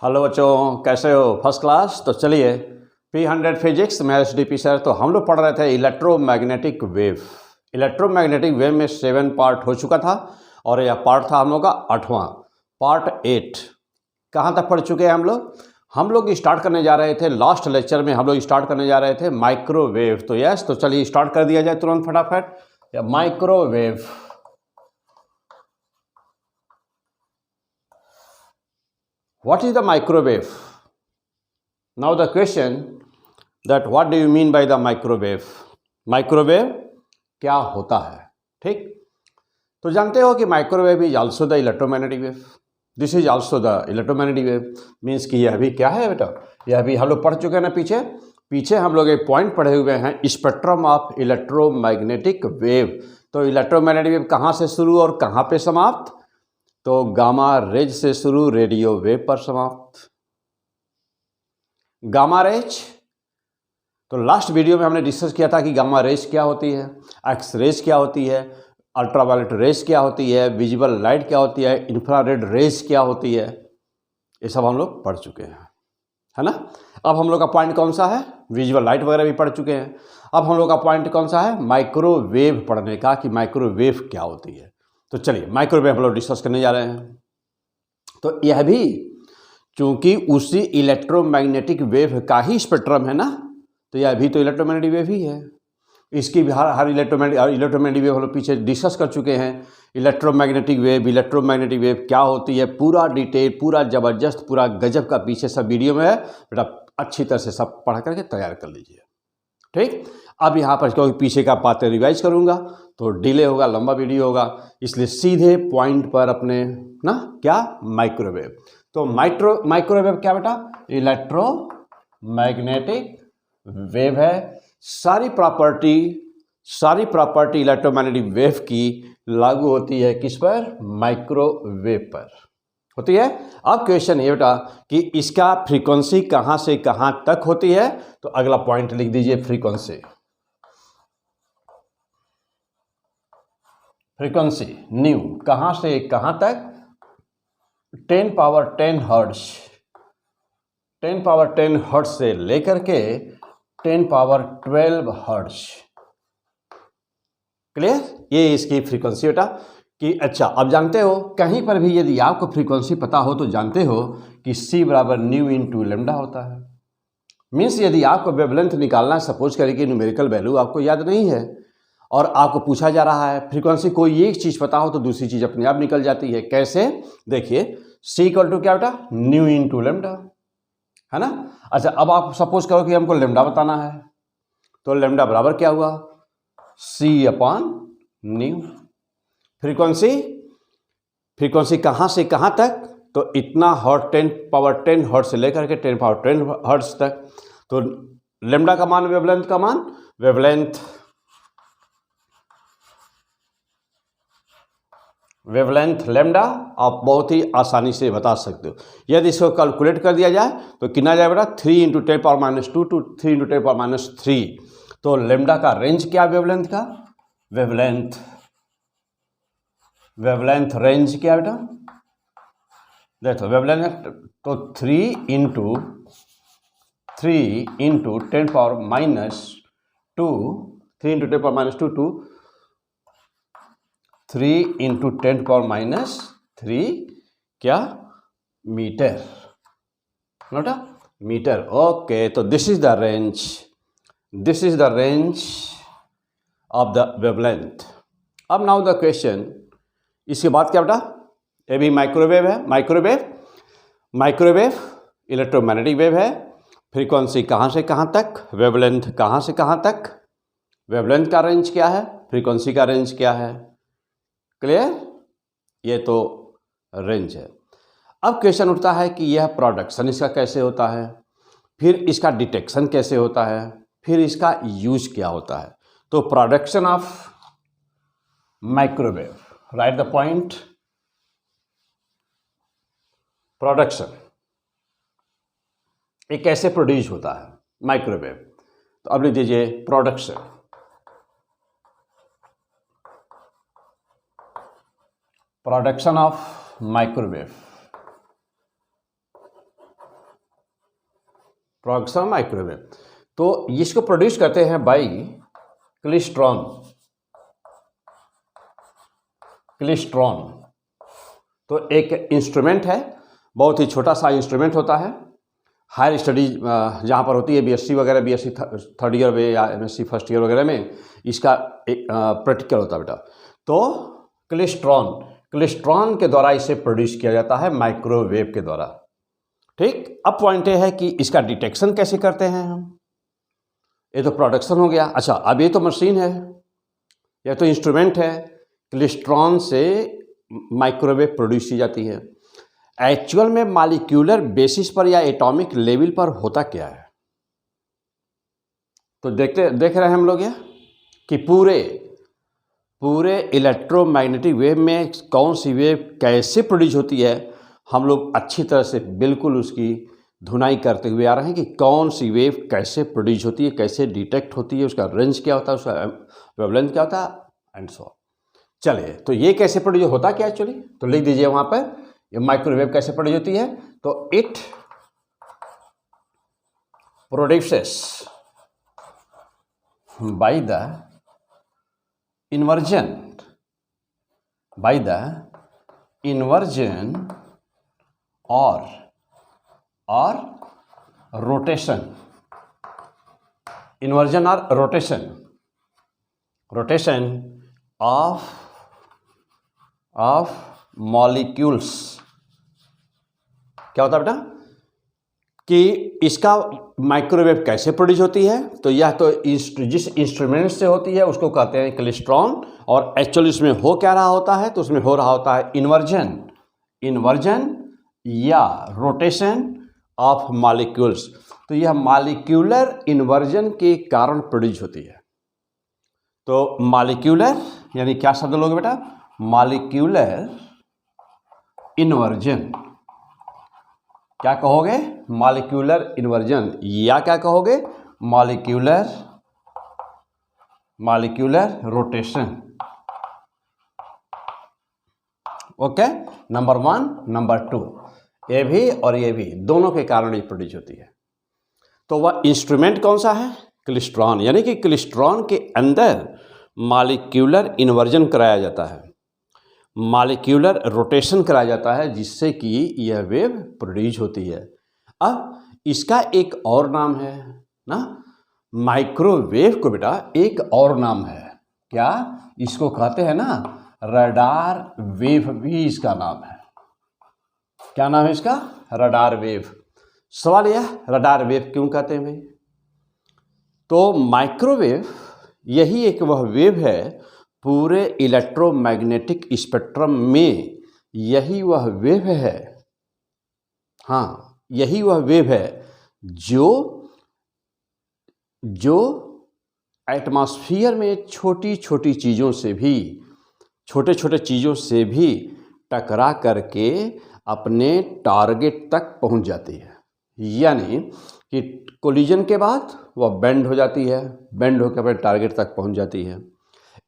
Hello बच्चों, कैसे हो? First class. तो चलिए P100 फिजिक्स में SDP सर। तो हम लोग पढ़ रहे थे इलेक्ट्रोमैग्नेटिक वेव। इलेक्ट्रोमैग्नेटिक वेव में 7 पार्ट हो चुका था और यह पार्ट था हम लोग का 8वां, पार्ट 8। कहाँ तक पढ़ चुके हैं हम लोग? हम लोग स्टार्ट करने जा रहे थे लास्ट लेक्चर में, हम लोग स्टार्ट करने जा रहे थे माइक्रोवेव। तो यस, तो चलिए स्टार्ट कर दिया जाए तुरंत फटाफट। Microwave, what is the microwave? Now the question that what do you mean by the microwave? Microwave क्या होता है? ठीक, तो जानते हो कि microwave is also the electromagnetic wave. This is also the electromagnetic wave. Means कि यह भी क्या है बेटा, यह भी हम लोग पढ़ चुके हैं ना पीछे हम लोग एक पॉइंट पढ़े हुए हैं, स्पेक्ट्रम ऑफ इलेक्ट्रोमैग्नेटिक वेव। तो इलेक्ट्रोमैग्नेटिक वेव कहाँ से शुरू और कहाँ पे समाप्त? तो गामा रेज से शुरू, रेडियो वेव पर समाप्त। गामा रेज, तो लास्ट वीडियो में हमने डिस्कस किया था कि गामा रेज क्या होती है, एक्स रेज क्या होती है, अल्ट्रावायलेट रेज क्या होती है, विजिबल लाइट क्या होती है, इंफ्रारेड रेज क्या होती है, ये सब हम लोग पढ़ चुके हैं, है ना। अब हम लोग का पॉइंट कौन सा है? विजुअल लाइट वगैरह भी पढ़ चुके हैं। अब हम लोग का पॉइंट कौन सा है? माइक्रोवेव पढ़ने का, कि माइक्रोवेव क्या होती है। तो चलिए माइक्रोवेव हम लोग डिस्कस करने जा रहे हैं। तो यह भी चूंकि उसी इलेक्ट्रोमैग्नेटिक वेव का ही स्पेक्ट्रम है ना, तो यह भी तो इलेक्ट्रोमैग्नेटिक वेव ही है। इसकी भी हर इलेक्ट्रोमैग्नेटिक वेव हम लोग पीछे डिस्कस कर चुके हैं। इलेक्ट्रोमैग्नेटिक वेव क्या होती है, पूरा डिटेल, पूरा ज़बरदस्त, पूरा गजब का पीछे सब वीडियो में है बेटा। अच्छी तरह से सब पढ़ करके तैयार कर लीजिए, ठीक। अब यहाँ पर क्योंकि पीछे का बातें रिवाइज करूँगा तो डिले होगा, लंबा वीडियो होगा, इसलिए सीधे पॉइंट पर अपने ना, क्या, माइक्रोवेव। तो माइक्रोवेव क्या बेटा? इलेक्ट्रोमैग्नेटिक वेव है। सारी प्रॉपर्टी इलेक्ट्रोमैग्नेटिक वेव की लागू होती है किस पर? माइक्रोवेव पर होती है। अब क्वेश्चन ये बेटा कि इसका फ्रीक्वेंसी कहां से कहां तक होती है, तो अगला पॉइंट लिख दीजिए, फ्रीक्वेंसी न्यू, कहां से कहां तक? 10 पावर 10 हर्ट्ज, 10 पावर 10 हर्ट्ज से लेकर के 10 पावर 12 हर्ट्ज। क्लियर? ये इसकी फ्रीक्वेंसी बेटा कि अच्छा, अब जानते हो कहीं पर भी यदि आपको फ्रीक्वेंसी पता हो तो जानते हो कि C बराबर न्यू इंटू लेमडा होता है। मीन्स यदि आपको वेवलेंथ निकालना है, सपोज करें कि न्यूमेरिकल वैल्यू आपको याद नहीं है और आपको पूछा जा रहा है फ्रीक्वेंसी, कोई एक चीज़ पता हो तो दूसरी चीज़ अपने आप निकल जाती है। कैसे? देखिए, C इक्वल टू क्या बेटा? न्यू इंटू लेमडा, है ना। अच्छा, अब आप सपोज करो कि हमको लेमडा बताना है, तो लेमडा बराबर क्या हुआ? C upon new. फ्रीक्वेंसी कहाँ से कहाँ तक? तो इतना हर्ट्ज, 10 पावर 10 हर्ट्ज से लेकर के 10 पावर 10 हर्ट्ज तक। तो लेमडा का मान, वेवलेंथ का मान, वेवलेंथ लेमडा आप बहुत ही आसानी से बता सकते हो। यदि इसको कैलकुलेट कर दिया जाए तो कितना जाए बेटा? 3 into 10 power minus 2 to 3 into 10 power minus 3। तो लेमडा का रेंज क्या? वेवलेंथ का वेवलेंथ रेंज क्या बेटा? देखो वेवलेंथ, तो 3 into 10 power minus 2, 3 into 10 power minus 2 to 3 into 10 power minus 3 क्या? मीटर, नोटा मीटर। ओके, तो this is the range of the wavelength. अब नाउ द क्वेश्चन, इसके बाद क्या बेटा? ये भी माइक्रोवेव है। माइक्रोवेव इलेक्ट्रोमैग्नेटिक वेव है। फ्रीक्वेंसी कहाँ से कहाँ तक, वेवलेंथ कहाँ से कहाँ तक, वेवलेंथ का रेंज क्या है, फ्रीक्वेंसी का रेंज क्या है। क्लियर? ये तो रेंज है। अब क्वेश्चन उठता है कि यह प्रोडक्शन इसका कैसे होता है, फिर इसका डिटेक्शन कैसे होता है, फिर इसका यूज क्या होता है। तो production of microwave, right the point. Production, ये कैसे प्रोड्यूस होता है माइक्रोवेव, तो अब लिख दीजिए production of microwave. Production microwave. तो इसको प्रोड्यूस करते हैं बाई क्लिस्ट्रॉन। क्लिस्ट्रॉन तो एक इंस्ट्रूमेंट है, बहुत ही छोटा सा इंस्ट्रूमेंट होता है। हायर स्टडीज जहाँ पर होती है बीएससी वगैरह, बीएससी थर्ड ईयर में या एमएससी फर्स्ट ईयर वगैरह में इसका एक प्रैक्टिकल होता है बेटा। तो क्लिस्ट्रॉन के द्वारा इसे प्रोड्यूस किया जाता है माइक्रोवेव के द्वारा। ठीक, अब पॉइंट ये है कि इसका डिटेक्शन कैसे करते हैं हम। ये तो प्रोडक्शन हो गया। अच्छा, अब ये तो मशीन है, यह तो इंस्ट्रूमेंट है। क्लिस्ट्रॉन से माइक्रोवेव प्रोड्यूस की जाती है। एक्चुअल में मॉलिक्यूलर बेसिस पर या एटॉमिक लेवल पर होता क्या है, तो देख रहे हैं हम लोग ये कि पूरे इलेक्ट्रोमैग्नेटिक वेव में कौन सी वेव कैसे प्रोड्यूस होती है, हम लोग अच्छी तरह से बिल्कुल उसकी धुनाई करते हुए आ रहे हैं कि कौन सी वेव कैसे प्रोड्यूस होती है, कैसे डिटेक्ट होती है, उसका रेंज क्या होता है, उसका वेवलेंथ क्या होता है एंड सो। चलिए, तो ये कैसे प्रोड्यूस होता क्या एक्चुअली, तो लिख दीजिए वहाँ पर ये माइक्रोवेव कैसे प्रोड्यूस होती है। तो it produces by the inversion और रोटेशन, इन्वर्जन और रोटेशन ऑफ मॉलिक्यूल्स। क्या होता है बेटा कि इसका माइक्रोवेव कैसे प्रोड्यूस होती है, तो यह तो जिस इंस्ट्रूमेंट से होती है उसको कहते हैं क्लिस्ट्रॉन, और एक्चुअली इसमें हो क्या रहा होता है, तो उसमें हो रहा होता है इन्वर्जन या रोटेशन ऑफ मॉलिक्यूल्स। तो यह मॉलिक्यूलर इन्वर्जन के कारण प्रोड्यूस होती है। तो मॉलिक्यूलर यानी क्या शब्द लोगे बेटा, मॉलिक्यूलर इन्वर्जन। क्या कहोगे, मॉलिक्यूलर इन्वर्जन, या क्या कहोगे molecular rotation. Okay, number 1, number 2, ये भी और ये भी दोनों के कारण ये प्रोड्यूस होती है। तो वह इंस्ट्रूमेंट कौन सा है, क्लिस्ट्रॉन, यानी कि क्लिस्ट्रॉन के अंदर मॉलिक्यूलर इन्वर्जन कराया जाता है, मॉलिक्यूलर रोटेशन कराया जाता है, जिससे कि यह वेव प्रोड्यूस होती है। अब इसका एक और नाम है ना, माइक्रोवेव को बेटा एक और नाम है, क्या इसको कहते हैं ना, रडार वेव भी इसका नाम है। क्या नाम है इसका, रडार वेव। सवाल यह, रडार वेव क्यों कहते हैं भाई, तो माइक्रोवेव यही एक वह वेव है पूरे इलेक्ट्रोमैग्नेटिक स्पेक्ट्रम में, यही वह वेव है, हाँ यही वह वेव है जो एटमॉस्फेयर में छोटी छोटी चीज़ों से भी, छोटे छोटे चीज़ों से भी टकरा करके अपने टारगेट तक पहुंच जाती है। यानी कि कोलिजन के बाद वह बेंड हो जाती है, बेंड होकर अपने टारगेट तक पहुंच जाती है।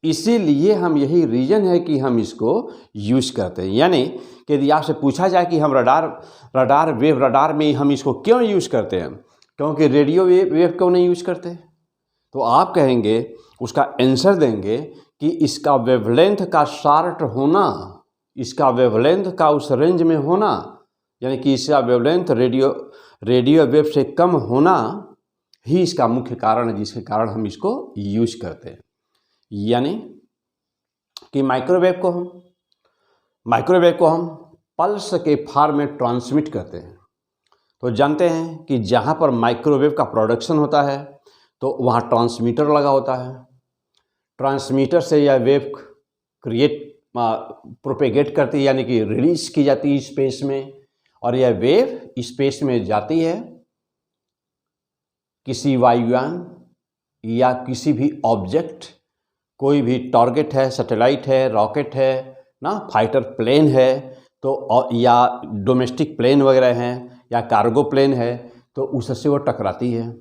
इसीलिए हम, यही रीजन है कि हम इसको यूज़ करते हैं। यानी कि यदि आपसे पूछा जाए कि हम रडार में हम इसको क्यों यूज़ करते हैं, क्योंकि रेडियो वेव क्यों नहीं यूज़ करते, तो आप कहेंगे, उसका आंसर देंगे कि इसका वेवलेंथ का शार्ट होना, इसका वेवलेंथ का उस रेंज में होना, यानी कि इसका वेवलेंथ रेडियो वेव से कम होना ही इसका मुख्य कारण है, जिसके कारण हम इसको यूज करते हैं। यानी कि माइक्रोवेव को हम पल्स के फॉर्म में ट्रांसमिट करते हैं। तो जानते हैं कि जहाँ पर माइक्रोवेव का प्रोडक्शन होता है तो वहाँ ट्रांसमीटर लगा होता है। ट्रांसमीटर से यह वेव प्रोपेगेट करती है, यानी कि रिलीज की जाती है स्पेस में, और यह वेव स्पेस में जाती है किसी वायुयान या किसी भी ऑब्जेक्ट, कोई भी टारगेट है, सैटेलाइट है, रॉकेट है ना, फाइटर प्लेन है, तो या डोमेस्टिक प्लेन वगैरह हैं या कार्गो प्लेन है, तो उससे वो टकराती है,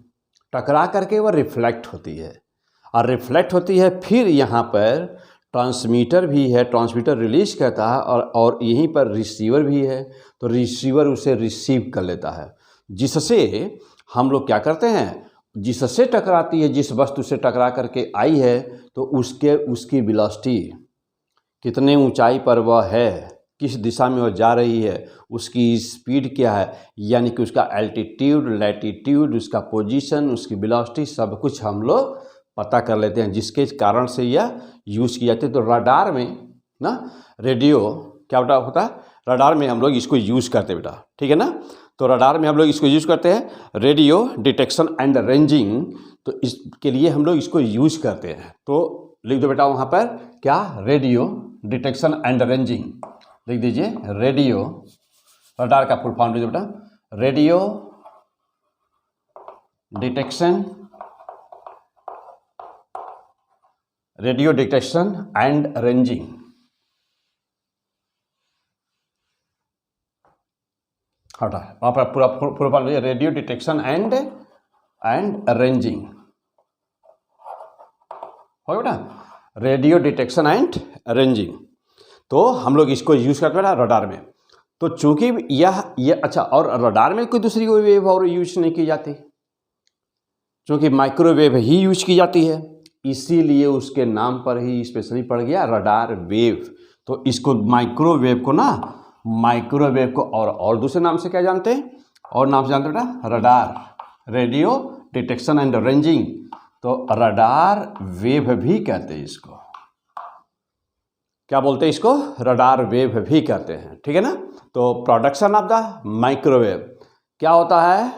टकरा करके वो रिफ्लेक्ट होती है, और रिफ्लेक्ट होती है फिर यहाँ पर ट्रांसमीटर भी है, ट्रांसमीटर रिलीज करता है, और यहीं पर रिसीवर भी है, तो रिसीवर उसे रिसीव कर लेता है, जिससे हम लोग क्या करते हैं, जिससे टकराती है, जिस वस्तु से टकरा करके आई है, तो उसकी वेलोसिटी, कितने ऊंचाई पर वह है, किस दिशा में वह जा रही है, उसकी स्पीड क्या है, यानी कि उसका एल्टीट्यूड, लैटीट्यूड, उसका पोजीशन, उसकी वेलोसिटी, सब कुछ हम लोग पता कर लेते हैं, जिसके कारण से यह यूज़ की जाती है। तो रडार में ना रेडियो क्या बेटा होता है, रडार में हम लोग इसको यूज़ करते हैं बेटा, ठीक है ना। तो रडार में हम लोग इसको यूज़ करते हैं, रेडियो डिटेक्शन एंड रेंजिंग, तो इसके लिए हम लोग इसको यूज़ करते हैं। तो लिख दो बेटा वहाँ पर क्या, रेडियो डिटेक्शन एंड रेंजिंग लिख दीजिए। रेडियो, रडार का फुल फॉर्म लिख दो बेटा, radio detection, radio detection and ranging. हटा वहाँ पर पूरा पूरा फॉर्म लिखिए, रेडियो डिटेक्शन एंड रेंजिंग, हो बेटा, रेडियो डिटेक्शन एंड रेंजिंग। तो हम लोग इसको यूज़ करते हैं रडार में। तो चूंकि यह अच्छा, और रडार में कोई दूसरी कोई वेव और यूज नहीं की जाती, चूंकि माइक्रोवेव ही यूज की जाती है, इसीलिए उसके नाम पर ही स्पेशली पड़ गया रडार वेव। तो इसको माइक्रोवेव को ना, माइक्रोवेव को और दूसरे नाम से क्या जानते हैं, और नाम से जानते हैं बेटा, radar, radio detection and ranging. तो रडार वेव भी कहते हैं इसको, क्या बोलते हैं इसको, रडार वेव भी कहते हैं, ठीक है ना। तो प्रोडक्शन ऑफ द माइक्रोवेव क्या होता है,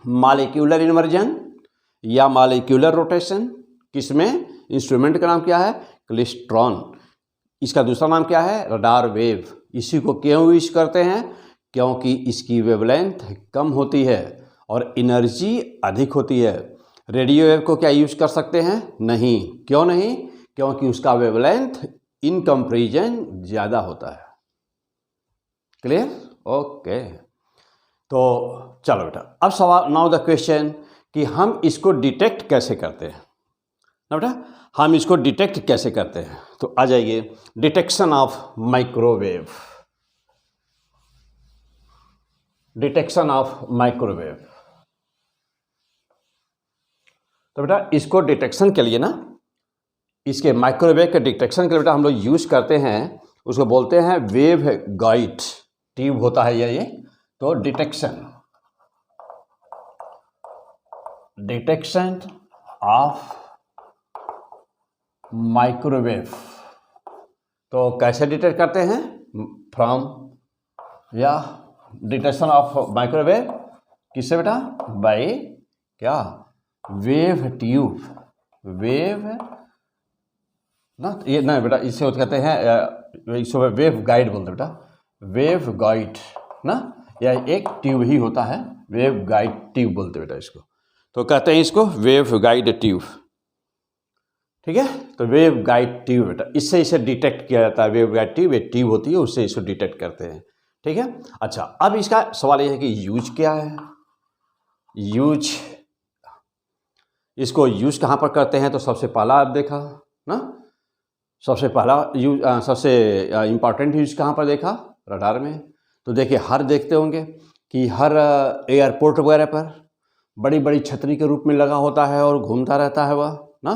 मॉलिक्यूलर इन्वर्जन या मॉलिक्यूलर रोटेशन, किसमें, इंस्ट्रूमेंट का नाम क्या है, क्लिस्ट्रॉन, इसका दूसरा नाम क्या है, रडार वेव। इसी को क्यों यूज करते हैं, क्योंकि इसकी वेवलेंथ कम होती है और एनर्जी अधिक होती है। रेडियो वेव को क्या यूज कर सकते हैं, नहीं, क्यों नहीं, क्योंकि उसका वेवलेंथ इन कंपैरिजन ज़्यादा होता है। Clear, okay. तो चलो बेटा, अब सवाल, नाउ द क्वेश्चन कि हम इसको डिटेक्ट कैसे करते हैं ना बेटा, हम इसको डिटेक्ट कैसे करते हैं। तो आ जाइए, detection of microwave, detection of microwave. तो बेटा इसको डिटेक्शन के लिए ना, इसके माइक्रोवेव के डिटेक्शन के लिए बेटा हम लोग यूज करते हैं, उसको बोलते हैं वेव गाइड ट्यूब होता है ये। तो डिटेक्शन ऑफ माइक्रोवेव, तो कैसे डिटेक्ट करते हैं, फ्रॉम, या डिटेक्शन ऑफ माइक्रोवेव किससे बेटा, बाय क्या, वेव ट्यूब, वेव ना, ये ना बेटा, इससे कहते हैं, इसको वेव गाइड बोलते हैं बेटा, वेव गाइड ना, या एक ट्यूब ही होता है, वेव गाइड ट्यूब बोलते हैं बेटा इसको। तो कहते हैं इसको वेव गाइड ट्यूब, ठीक है। तो वेव गाइड ट्यूब बेटा, इससे इसे डिटेक्ट किया जाता है, वेव गाइड ट्यूब एक ट्यूब होती है, उससे इसको डिटेक्ट करते हैं, ठीक है। अच्छा, अब इसका सवाल यह है कि यूज क्या है, यूज, इसको यूज कहाँ पर करते हैं। तो सबसे पहला आप देखा ना, सबसे पहला यूज, सबसे इम्पॉर्टेंट यूज कहाँ पर देखा, रडार में। तो देखिए, हर देखते होंगे कि हर एयरपोर्ट वगैरह पर बड़ी बड़ी छतरी के रूप में लगा होता है और घूमता रहता है वह ना,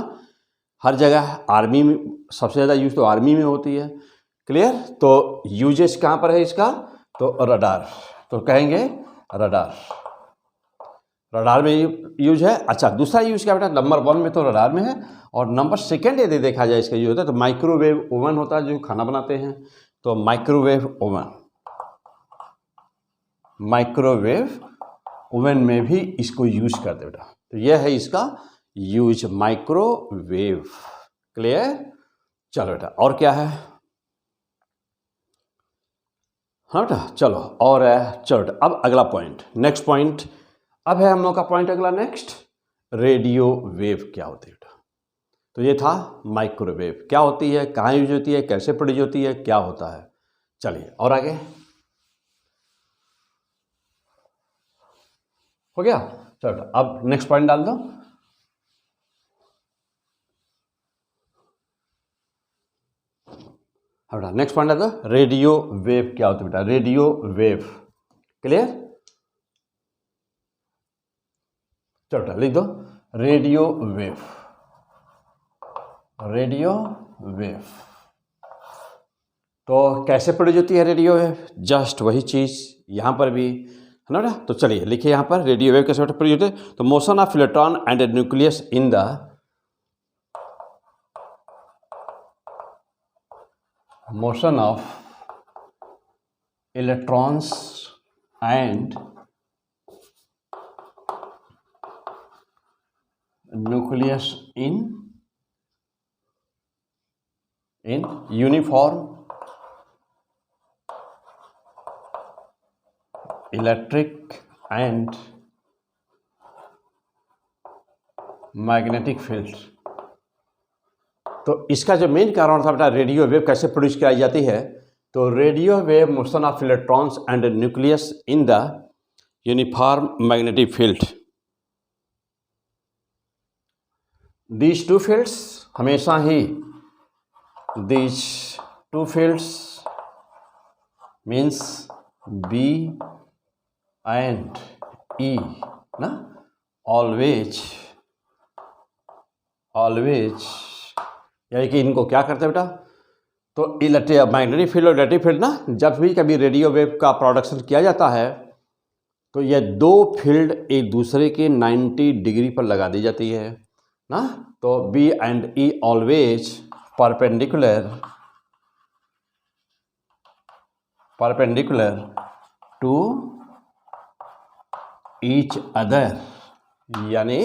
हर जगह। आर्मी में सबसे ज़्यादा यूज तो आर्मी में होती है। क्लियर, तो यूजेस कहाँ पर है इसका, तो रडार, तो कहेंगे रडार, रडार में यूज है। अच्छा, दूसरा यूज क्या बेटा, नंबर 1 में तो रडार में है, और नंबर 2 यदि देखा जाए इसका यूज होता है तो माइक्रोवेव ओवन होता है, जो खाना बनाते हैं। तो माइक्रोवेव ओवन, माइक्रोवेव ओवन में भी इसको यूज करते बेटा। तो यह है इसका यूज, माइक्रोवेव। क्लियर, चलो बेटा, और क्या है, हाँ बेटा, चलो और है, चलो बेटा, अब अगला पॉइंट, नेक्स्ट पॉइंट, अब है हम लोग का पॉइंट अगला नेक्स्ट, रेडियो वेव क्या होती है बेटा। तो ये था माइक्रोवेव क्या होती है, कहाँ यूज होती है, कैसे प्रोड्यूस होती है, क्या होता है। चलिए और आगे, हो गया। चलो बेटा, अब नेक्स्ट पॉइंट डाल दो। बेटा नेक्स्ट पॉइंट डाल दो, रेडियो वेव क्या होती है बेटा, रेडियो वेव। क्लियर, चलो बेटा लिख दो, रेडियो वेव, रेडियो वेव। तो कैसे प्रोड्यूस होती है रेडियो वेव? जस्ट वही चीज़ यहाँ पर भी है ना बेटा। तो चलिए लिखिए यहाँ पर रेडियो वेव कैसे प्रोड्यूस होते हैं। तो motion of electron and nucleus in the motion of electrons and nucleus in uniform electric and magnetic field। तो इसका जो मेन कारण था बेटा रेडियो वेव कैसे प्रोड्यूस कराई जाती है, तो radio wave motion of electrons and nucleus in the uniform magnetic field. These two fields हमेशा ही, these two fields means B and E ना, ऑलवेज यानी कि इनको क्या करते हैं बेटा, तो मैग्नेटिक फील्ड और इलेक्ट्रिक फील्ड ना, जब भी कभी रेडियो वेव का प्रोडक्शन किया जाता है तो ये दो फील्ड एक दूसरे के 90 डिग्री पर लगा दी जाती है ना। तो B and E always perpendicular to each other, यानी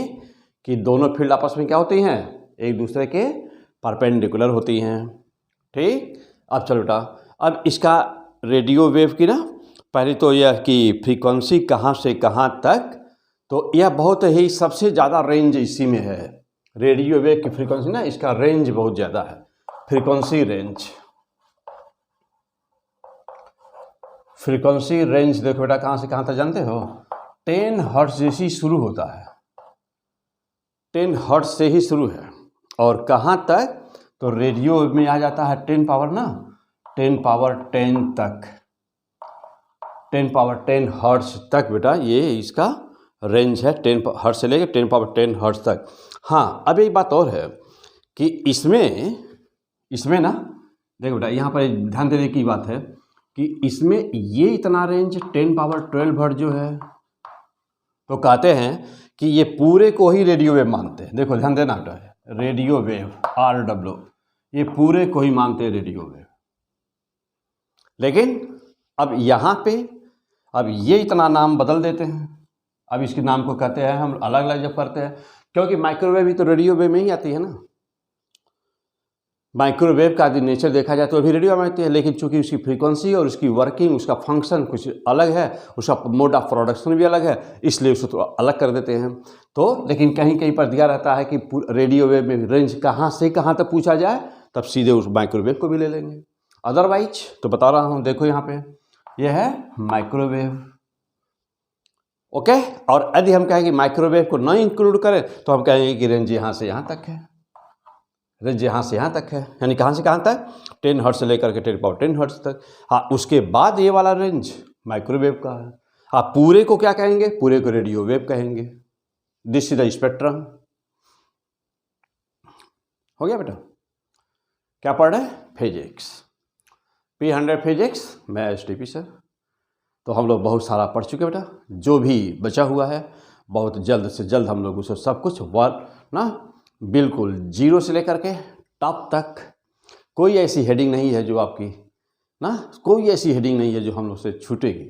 कि दोनों फील्ड आपस में क्या होती हैं, एक दूसरे के परपेंडिकुलर होती हैं। ठीक, अब चलो बेटा, अब इसका रेडियो वेव की ना, पहले तो यह कि फ्रीक्वेंसी कहाँ से कहाँ तक, तो यह बहुत ही सबसे ज़्यादा रेंज इसी में है। रेडियो वेव की फ्रीक्वेंसी ना, इसका रेंज बहुत ज़्यादा है, फ्रीक्वेंसी रेंज देखो बेटा कहाँ से कहाँ तक जानते हो, 10 हर्ट्ज जैसी शुरू होता है, 10 हर्ट्ज से ही शुरू है, और कहाँ तक, तो रेडियो में आ जाता है 10 पावर ना, 10 पावर 10 तक, 10 पावर 10 हर्ट्ज तक बेटा ये इसका रेंज है, 10 हर्ट्ज से लेकर 10 पावर 10 हर्ट्ज तक। हाँ, अब एक बात और है कि इसमें ना देखो बेटा, यहाँ पर ध्यान देने की बात है कि इसमें ये इतना रेंज 10 पावर 12 हर्ट्ज जो है, तो कहते हैं कि ये पूरे को ही रेडियो वेव मानते हैं। देखो ध्यान देना बेटा, रेडियो वेव RW, ये पूरे को ही मानते हैं रेडियो वेव। लेकिन अब यहाँ पे अब ये इतना नाम बदल देते हैं, अब इसके नाम को कहते हैं हम अलग अलग जब करते हैं, क्योंकि माइक्रोवेव भी तो रेडियो वेव में ही आती है ना। माइक्रोवेव का यदि नेचर देखा जाए तो अभी रेडियो में आती है, लेकिन चूंकि उसकी फ्रीक्वेंसी और उसकी वर्किंग, उसका फंक्शन कुछ अलग है, उसका मोड ऑफ प्रोडक्शन भी अलग है, इसलिए उसको तो अलग कर देते हैं। तो लेकिन कहीं कहीं पर दिया रहता है कि रेडियो वेव में रेंज कहाँ से कहाँ तक पूछा जाए, तब सीधे उस माइक्रोवेव को भी ले लेंगे। अदरवाइज तो बता रहा हूँ, देखो यहाँ पे यह है माइक्रोवेव, ओके। और यदि हम कहेंगे माइक्रोवेव को न इंक्लूड करें तो हम कहेंगे कि रेंज यहाँ से यहाँ तक है, रेंज यहाँ से यहाँ तक है, यानी कहाँ से कहाँ तक, 10 हर्ट्ज से लेकर के 10 पावर 10 हर्ट्ज तक। हाँ, उसके बाद ये वाला रेंज माइक्रोवेव का है। हाँ, पूरे को क्या कहेंगे, पूरे को रेडियो वेव कहेंगे। This is the spectrum. हो गया बेटा, क्या पढ़ रहे हैं, फिजिक्स, P100 फिजिक्स, मैं STP सर। तो हम लोग बहुत सारा पढ़ चुके बेटा, जो भी बचा हुआ है बहुत जल्द से जल्द हम लोग उसे सब कुछ वर्क ना, बिल्कुल जीरो से लेकर के टॉप तक, कोई ऐसी हेडिंग नहीं है जो आपकी ना, कोई ऐसी हेडिंग नहीं है जो हम लोग से छूटेगी।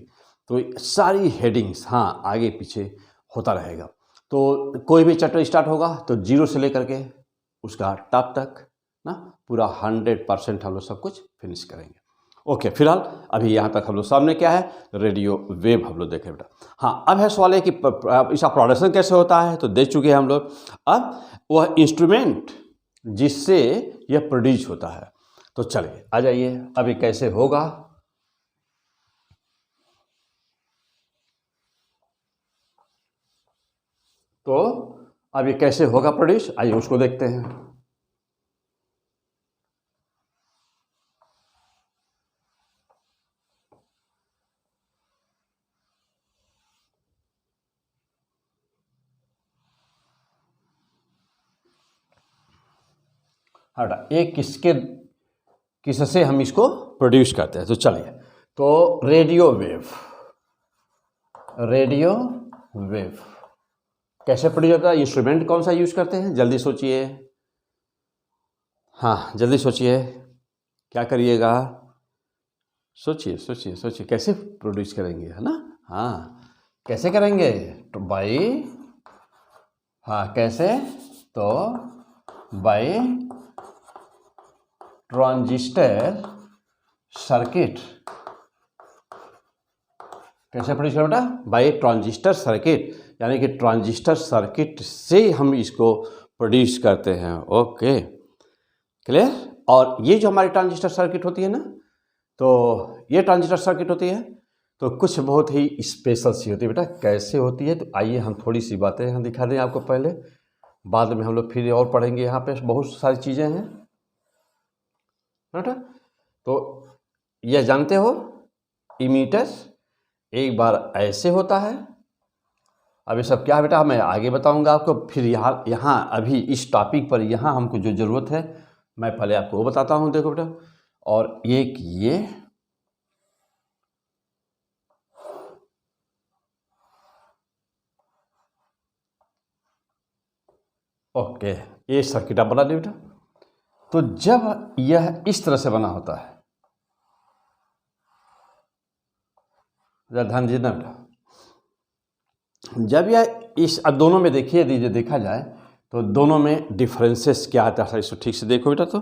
तो सारी हेडिंग्स हाँ आगे पीछे होता रहेगा। तो कोई भी चैप्टर स्टार्ट होगा तो जीरो से लेकर के उसका टॉप तक ना पूरा 100% हम लोग सब कुछ फिनिश करेंगे। ओके, फिलहाल अभी यहाँ तक हम लोग सामने क्या है, रेडियो वेव हम लोग देखें बेटा। हाँ, अब है सवाल है कि इसका प्रोडक्शन कैसे होता है, तो देख चुके हैं हम लोग। अब वह इंस्ट्रूमेंट जिससे यह प्रोड्यूस होता है, तो चलिए आ जाइए अभी कैसे होगा। तो अब ये कैसे होगा प्रोड्यूस, आइए उसको देखते हैं। हटा ये किससे हम इसको प्रोड्यूस करते हैं। तो चलिए, तो रेडियो वेव कैसे प्रोड्यूस होता है, इंस्ट्रूमेंट कौन सा यूज करते हैं, जल्दी सोचिए। हाँ जल्दी सोचिए, क्या करिएगा, सोचिए कैसे प्रोड्यूस करेंगे, है ना। हाँ कैसे करेंगे, तो बाई, हाँ कैसे, तो बाई ट्रांजिस्टर सर्किट। कैसे प्रोड्यूस करें बेटा, बाई ट्रांजिस्टर सर्किट, यानी कि ट्रांजिस्टर सर्किट से हम इसको प्रोड्यूस करते हैं। Okay clear. और ये जो हमारी ट्रांजिस्टर सर्किट होती है ना, तो ये ट्रांजिस्टर सर्किट होती है तो कुछ बहुत ही स्पेशल सी होती है बेटा। कैसे होती है, तो आइए हम थोड़ी सी बातें हम दिखा दें आपको पहले, बाद में हम लोग फिर और पढ़ेंगे। यहाँ पे बहुत सारी चीज़ें हैं बेटा। तो यह जानते हो, इमीटर एक बार ऐसे होता है। अब ये सब क्या है बेटा, मैं आगे बताऊंगा आपको। फिर यहाँ अभी इस टॉपिक पर यहाँ हमको जो ज़रूरत है मैं पहले आपको वो बताता हूँ। देखो बेटा, और एक ये ओके, ये सर्किट आप बना दे बेटा। तो जब यह इस तरह से बना होता है, ध्यान दीजिए बेटा, जब यह इस अब दोनों में देखिए दीजिए, देखा जाए तो दोनों में डिफरेंसेस क्या आता है, इसको ठीक से देखो बेटा। तो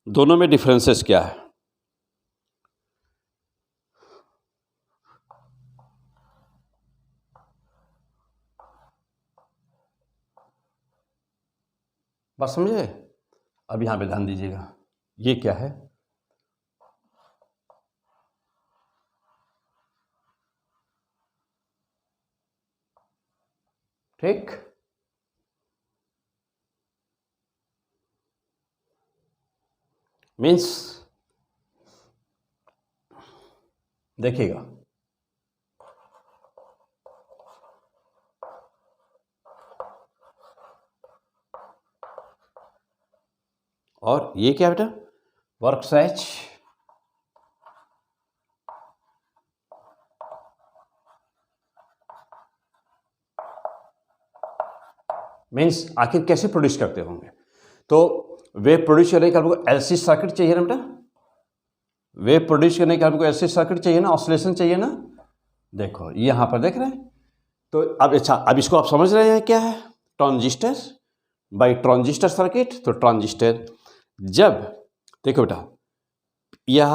दोनों में डिफरेंसेस क्या है, बात समझे। अब यहाँ पे ध्यान दीजिएगा, ये क्या है, ठीक। मीन्स देखिएगा, और ये क्या बेटा, वर्क स्विच, मीन्स आखिर कैसे प्रोड्यूस करते होंगे। तो वे प्रोड्यूस करने का हमको एलसी सर्किट चाहिए ना बेटा, वे प्रोड्यूस करने का हमको एलसी सर्किट चाहिए ना, ऑसिलेशन चाहिए ना। देखो यहाँ पर देख रहे हैं, तो अब अच्छा, अब इसको आप समझ रहे हैं क्या है, ट्रांजिस्टर बाई ट्रांजिस्टर सर्किट। तो ट्रांजिस्टर जब देखो बेटा, यह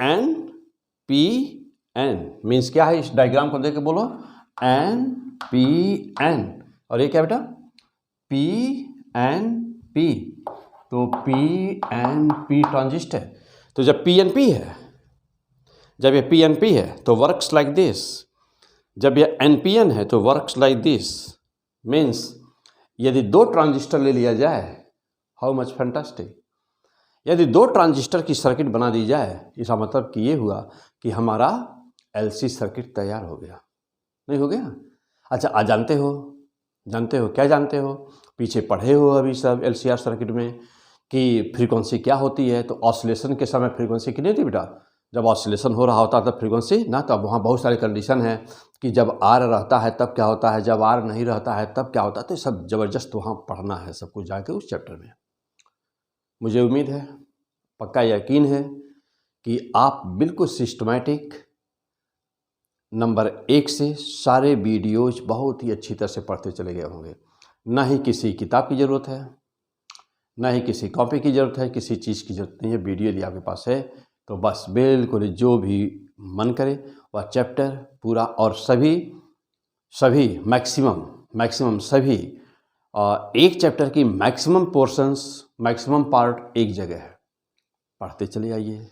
एन पी एन मीन्स क्या है, इस डायग्राम को देख के बोलो, एन पी एन, और ये क्या बेटा, पी एन पी। तो पी एन पी ट्रांजिस्टर। तो जब पी एन पी है, जब ये पी एन पी है तो वर्क्स लाइक दिस, जब ये एन पी एन है तो वर्क्स लाइक दिस। मीन्स यदि दो ट्रांजिस्टर ले लिया जाए, हाउ मच फैंटास्टिक, यदि दो ट्रांजिस्टर की सर्किट बना दी जाए, इसका मतलब कि ये हुआ कि हमारा एलसी सर्किट तैयार हो गया, नहीं हो गया। अच्छा आज जानते हो क्या जानते हो, पीछे पढ़े हो अभी सब एलसीआर सर्किट में कि फ्रीक्वेंसी क्या होती है। तो ऑसिलेशन के समय फ्रीक्वेंसी कितनी होती बेटा, जब ऑसिलेशन हो रहा होता है तब फ्रीक्वेंसी ना, तब वहाँ बहुत सारे कंडीशन है कि जब आर रहता है तब क्या होता है, जब आर नहीं रहता है तब क्या होता है। तो सब ज़बरदस्त वहाँ पढ़ना है सब कुछ जाके उस चैप्टर में। मुझे उम्मीद है, पक्का यकीन है कि आप बिल्कुल सिस्टमैटिक नंबर 1 से सारे वीडियोज बहुत ही अच्छी तरह से पढ़ते चले गए होंगे। ना ही किसी किताब की ज़रूरत है, ना ही किसी कॉपी की ज़रूरत है, किसी चीज़ की ज़रूरत नहीं है। वीडियो यदि आपके पास है तो बस बिल्कुल जो भी मन करे वह चैप्टर पूरा, और सभी मैक्सिमम सभी एक चैप्टर की मैक्सिमम पोर्शंस, मैक्सिमम पार्ट एक जगह है, पढ़ते चले आइए,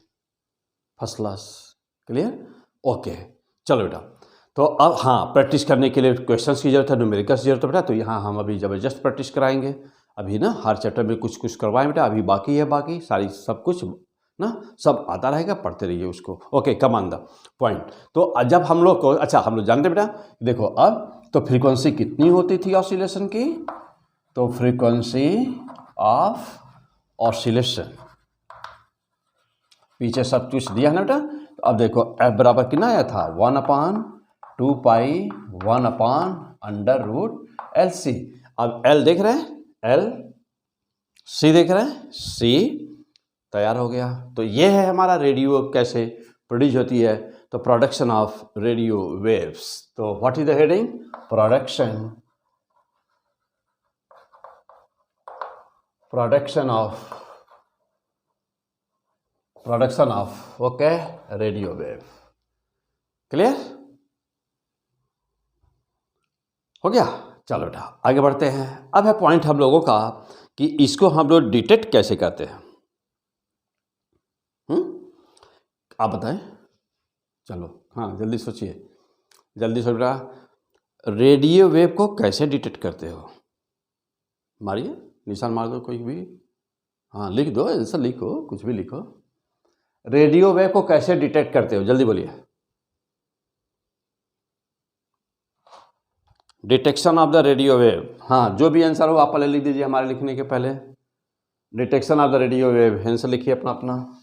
फर्स्ट क्लास। Clear, okay. चलो बेटा, तो अब हाँ, प्रैक्टिस करने के लिए क्वेश्चंस की जरूरत है, न्यूमेरिकल्स की जरूरत है बेटा। तो यहाँ हम अभी ज़बरदस्त प्रैक्टिस कराएंगे। अभी ना हर चैप्टर में कुछ कुछ करवाएं बेटा, अभी बाकी है, बाकी सारी सब कुछ ना सब आता रहेगा, पढ़ते रहिए उसको। Okay, come on the point. तो जब हम लोग को, अच्छा हम लोग जानते बेटा, देखो अब तो फ्रीक्वेंसी कितनी होती थी ऑसिलेशन की, तो फ्रीक्वेंसी ऑफ ऑसिलेशन। पीछे सब कुछ दिया है ना बेटा। तो अब देखो एफ बराबर कितना आया था 1/2 पाई 1/√LC। अब एल देख रहे हैं, एल, सी देख रहे हैं, सी, तैयार हो गया। तो ये है हमारा रेडियो कैसे प्रोड्यूस होती है। तो प्रोडक्शन ऑफ रेडियो वेव्स। तो what is the heading? Production of okay radio wave. Clear हो गया? चलो बेटा आगे बढ़ते हैं। अब है पॉइंट हम लोगों का कि इसको हम लोग डिटेक्ट कैसे करते हैं। आप बताएं। चलो हाँ जल्दी सोचिए, जल्दी सोच बेटा। रेडियो वेव को कैसे डिटेक्ट करते हो? मारिए, निशान मार दो कोई भी। हाँ लिख दो, आंसर लिखो, कुछ भी लिखो। रेडियो वेव को कैसे डिटेक्ट करते हो? जल्दी बोलिए। Detection of the radio wave. हाँ जो भी आंसर हो आप पहले लिख दीजिए हमारे लिखने के पहले। Detection of the radio wave answer लिखिए अपना अपना।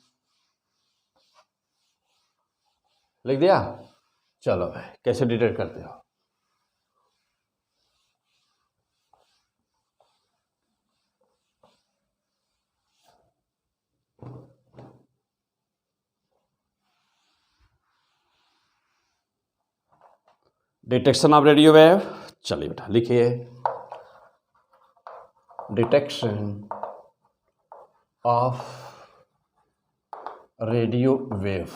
लिख दिया? चलो भाई कैसे डिटेक्ट करते हो? Detection of radio wave. चलिए बेटा लिखिए, डिटेक्शन ऑफ रेडियो वेव।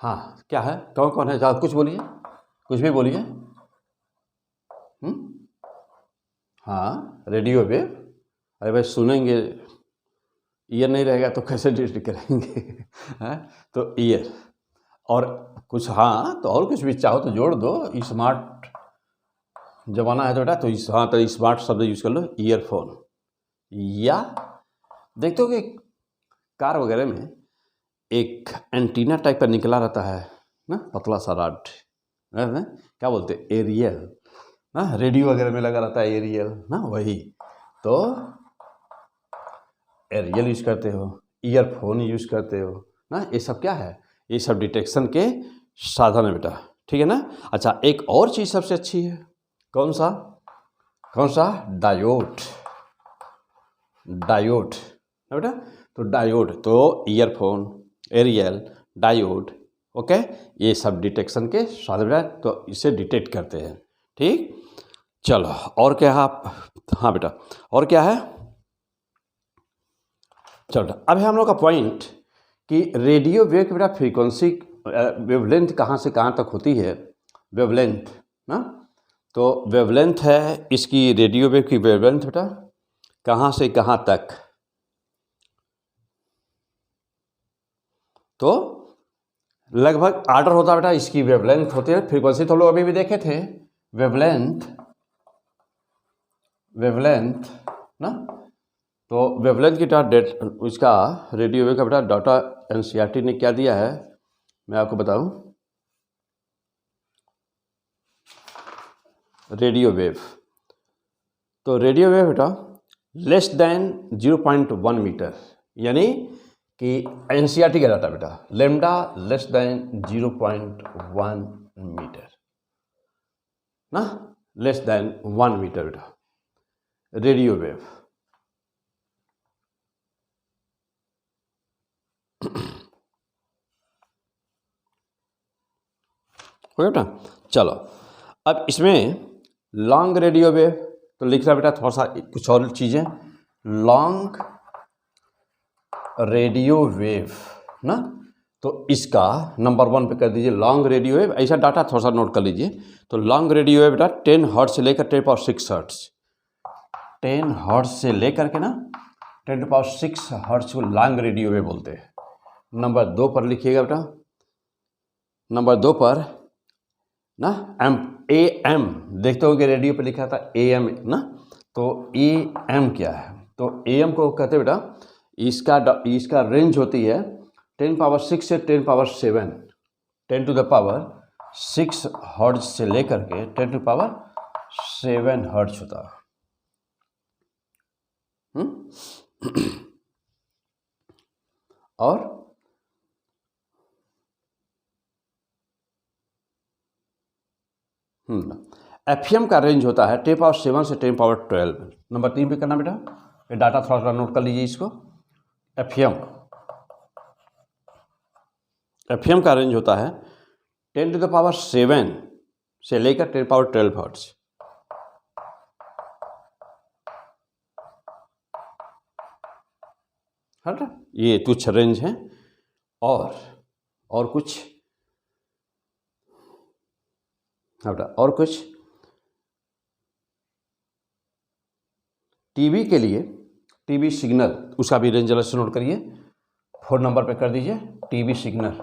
हाँ क्या है, कौन कौन है? कुछ बोलिए, कुछ भी बोलिए। हाँ रेडियो वेव। अरे भाई सुनेंगे, ईयर नहीं रहेगा तो कैसे डिटेक्ट करेंगे? है तो ईयर और कुछ, हाँ तो और कुछ भी चाहो तो जोड़ दो। स्मार्ट जमाना है तो बेटा, तो हाँ तो स्मार्ट शब्द यूज कर लो, ईयरफोन। या देखते हो कि कार वगैरह में एक एंटीना टाइप का निकला रहता है ना, पतला सा रॉड, क्या बोलते हैं, एरियल ना, रेडियो वगैरह में लगा रहता है एरियल ना, वही। तो एरियल यूज करते हो, ईयरफोन यूज करते हो ना, ये सब क्या है? ये सब डिटेक्शन के साधन है बेटा, ठीक है ना। अच्छा एक और चीज सबसे अच्छी है, कौन सा? डायोड। डायोड ना बेटा। तो डायोड, तो ईयरफोन, एरियल, डायोड, ओके, ये सब डिटेक्शन के साधन है, तो इसे डिटेक्ट करते हैं। ठीक, चलो और क्या है आप? हाँ बेटा और क्या है? चलो अब है हम लोग का पॉइंट कि रेडियो वेव की बेटा फ्रीक्वेंसी वेवलेंथ कहाँ से कहाँ तक होती है। वेवलेंथ ना, तो वेवलेंथ है इसकी, रेडियो वेव की वेवलेंथ बेटा कहाँ से कहाँ तक। तो लगभग आर्डर होता है बेटा, इसकी वेवलेंथ होती है। फ्रीक्वेंसी तो लोग अभी भी देखे थे, वेवलेंथ ना। तो वेवलेंथ की डेट उसका रेडियो वेव का बेटा डाटा एनसीईआरटी ने क्या दिया है मैं आपको बताऊं। रेडियो वेव, तो रेडियो वेव बेटा लेस देन 0.1 मीटर, यानी कि एनसीईआरटी का डाटा बेटा लेमडा लेस देन 0.1 मीटर ना, लेस देन 1 मीटर बेटा रेडियो वेव। हो गया बेटा। चलो अब इसमें लॉन्ग रेडियो वेव, तो लिख रहा बेटा थोड़ा सा कुछ और चीज़ें। लॉन्ग रेडियो वेव ना, तो इसका नंबर 1 पे कर दीजिए लॉन्ग रेडियो वेव। ऐसा डाटा थोड़ा सा नोट कर लीजिए। तो लॉन्ग रेडियो वेव बेटा 10 हर्ट्ज से लेकर 10⁻6 हर्ट्ज, 10 हर्ट्ज से लेकर के ना 10⁻6 हर्ट्ज को लॉन्ग रेडियो वेव बोलते हैं। नंबर 2 पर लिखिएगा बेटा, नंबर 2 पर ना AM, देखते हो कि रेडियो पे लिखा था AM ना, तो AM क्या है? तो AM को कहते बेटा इसका रेंज होती है 10⁻6 से 10⁻7, 10⁻6 हर्ट्ज से लेकर के 10⁻7 हर्ट्ज होता है। और एफएम का रेंज होता है 10⁻7 से 10⁻12। नंबर 3 पे करना बेटा, ये डाटा थोड़ा सा नोट कर लीजिए इसको। एफएम का रेंज होता है 10⁻7 से लेकर 10⁻12 हर्ट्ज। है ना, ये तुच्छ रेंज है। और कुछ और कुछ टीवी के लिए, टीवी सिग्नल, उसका भी रेंज अलग से नोट करिए। 4 नंबर पे कर दीजिए टीवी सिग्नल,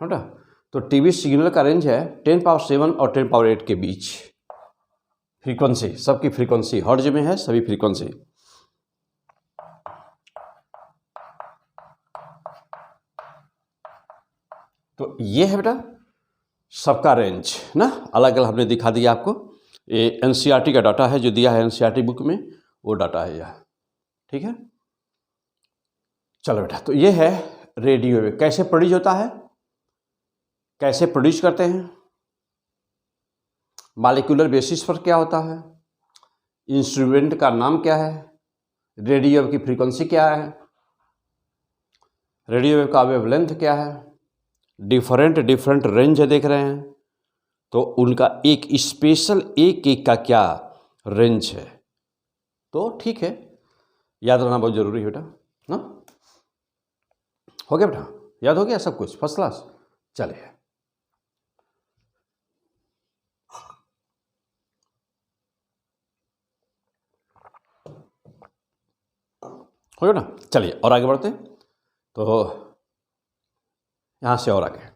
है ना। तो टीवी सिग्नल का रेंज है 10⁻7 और 10⁻8 के बीच। फ्रीक्वेंसी, सबकी फ्रीक्वेंसी हर्ट्ज में है, सभी फ्रीक्वेंसी। तो ये है बेटा सबका रेंज ना, अलग अलग हमने दिखा दिया आपको। ये एनसीईआरटी का डाटा है जो दिया है एनसीईआरटी बुक में, वो डाटा है यह, ठीक है। चलो बेटा, तो ये है रेडियो वेव कैसे प्रोड्यूस होता है, कैसे प्रोड्यूस करते हैं, मॉलिक्यूलर बेसिस पर क्या होता है, इंस्ट्रूमेंट का नाम क्या है, रेडियो वेव की फ्रीक्वेंसी क्या है, रेडियो वेव का वेवलेंथ क्या है, डिफरेंट रेंज देख रहे हैं, तो उनका एक स्पेशल एक का क्या रेंज है। तो ठीक है, याद रखना बहुत जरूरी है बेटा ना। हो गया बेटा, याद हो गया सब कुछ, फर्स्ट क्लास। चलिए, हो गया ना। चलिए और आगे बढ़ते हैं, तो यहां से और आगे।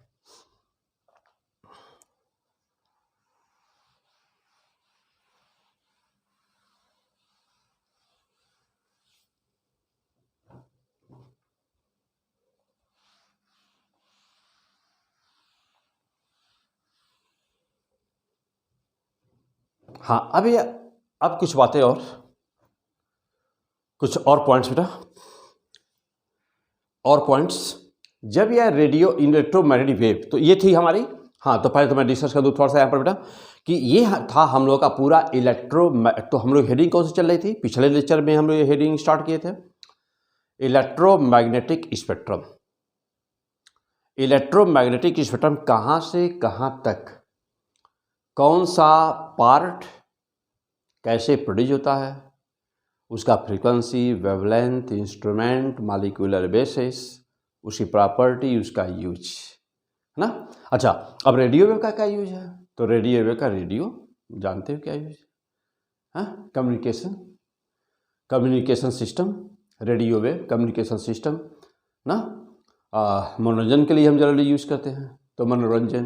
हाँ, अब कुछ बातें और कुछ और पॉइंट्स बेटा, और पॉइंट्स। जब यह रेडियो इलेक्ट्रोमैग्नेटिक वेव, तो ये थी हमारी, हाँ, तो पहले तो मैं डिस्कस कर दूँ थोड़ा सा यहाँ पर बेटा कि ये था हम लोग का पूरा तो हम लोग हेडिंग कौन सी चल रही थी, पिछले लेक्चर में हम लोग ये हेडिंग स्टार्ट किए थे, इलेक्ट्रोमैग्नेटिक स्पेक्ट्रम। इलेक्ट्रोमैग्नेटिक स्पेक्ट्रम कहाँ से कहाँ तक, कौन सा पार्ट कैसे प्रोड्यूस होता है, उसका frequency, wavelength, instrument, molecular basis, उसकी प्रॉपर्टी, उसका यूज, है ना। अच्छा, अब रेडियो वेव का क्या यूज है, तो रेडियो वेव का, रेडियो जानते हो क्या यूज है, communication system, radio wave communication system ना। मनोरंजन के लिए हम जनरली यूज करते हैं, तो मनोरंजन,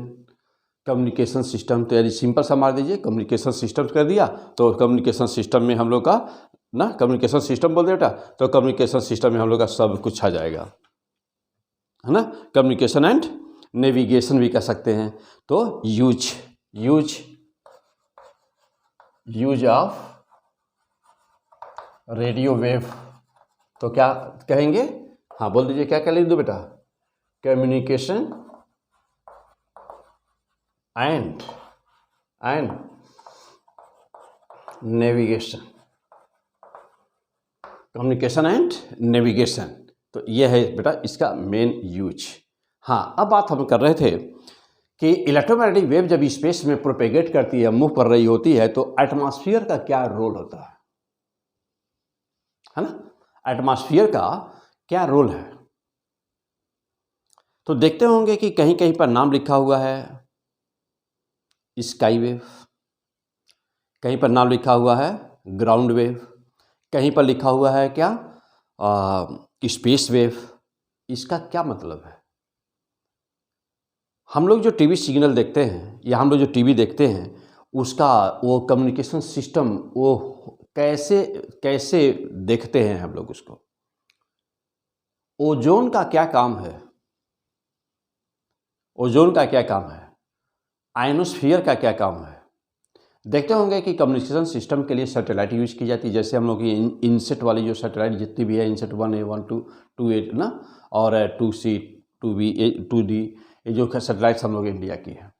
कम्युनिकेशन सिस्टम, तो यानी सिंपल सा मार दीजिए कम्युनिकेशन सिस्टम कर दिया, तो कम्युनिकेशन सिस्टम में हम लोग का ना, कम्युनिकेशन सिस्टम बोल दे बेटा, तो कम्युनिकेशन सिस्टम में हम लोग का सब कुछ आ जाएगा, है ना। कम्युनिकेशन एंड नेविगेशन भी कह सकते हैं। तो यूज ऑफ रेडियो वेव, तो क्या कहेंगे, हाँ बोल दीजिए, क्या लिख दो बेटा, communication and navigation, communication and navigation, तो ये है बेटा इसका मेन यूज। हाँ, अब बात हम कर रहे थे कि इलेक्ट्रोमैग्नेटिक वेव जब स्पेस में प्रोपेगेट करती है, मूव कर रही होती है, तो एटमॉस्फेयर का क्या रोल होता है ना, एटमॉस्फेयर का क्या रोल है। तो देखते होंगे कि कहीं कहीं पर नाम लिखा हुआ है स्काई वेव, कहीं पर नाम लिखा हुआ है ग्राउंड वेव, कहीं पर लिखा हुआ है क्या स्पेस वेव। इसका क्या मतलब है, हम लोग जो टीवी सिग्नल देखते हैं या हम लोग जो टीवी देखते हैं, उसका वो कम्युनिकेशन सिस्टम वो कैसे देखते हैं हम लोग उसको। ओजोन का क्या काम है, ओजोन का क्या काम है, आयनोस्फीयर का क्या काम है, देखते होंगे कि कम्युनिकेशन सिस्टम के लिए सैटेलाइट यूज़ की जाती है, जैसे हम लोग की इनसेट वाली जो सैटेलाइट जितनी भी है, इनसेट 1A 1 2 8 ना, और 2C 2B 2D, ये जो सैटेलाइट्स हम लोग इंडिया की है।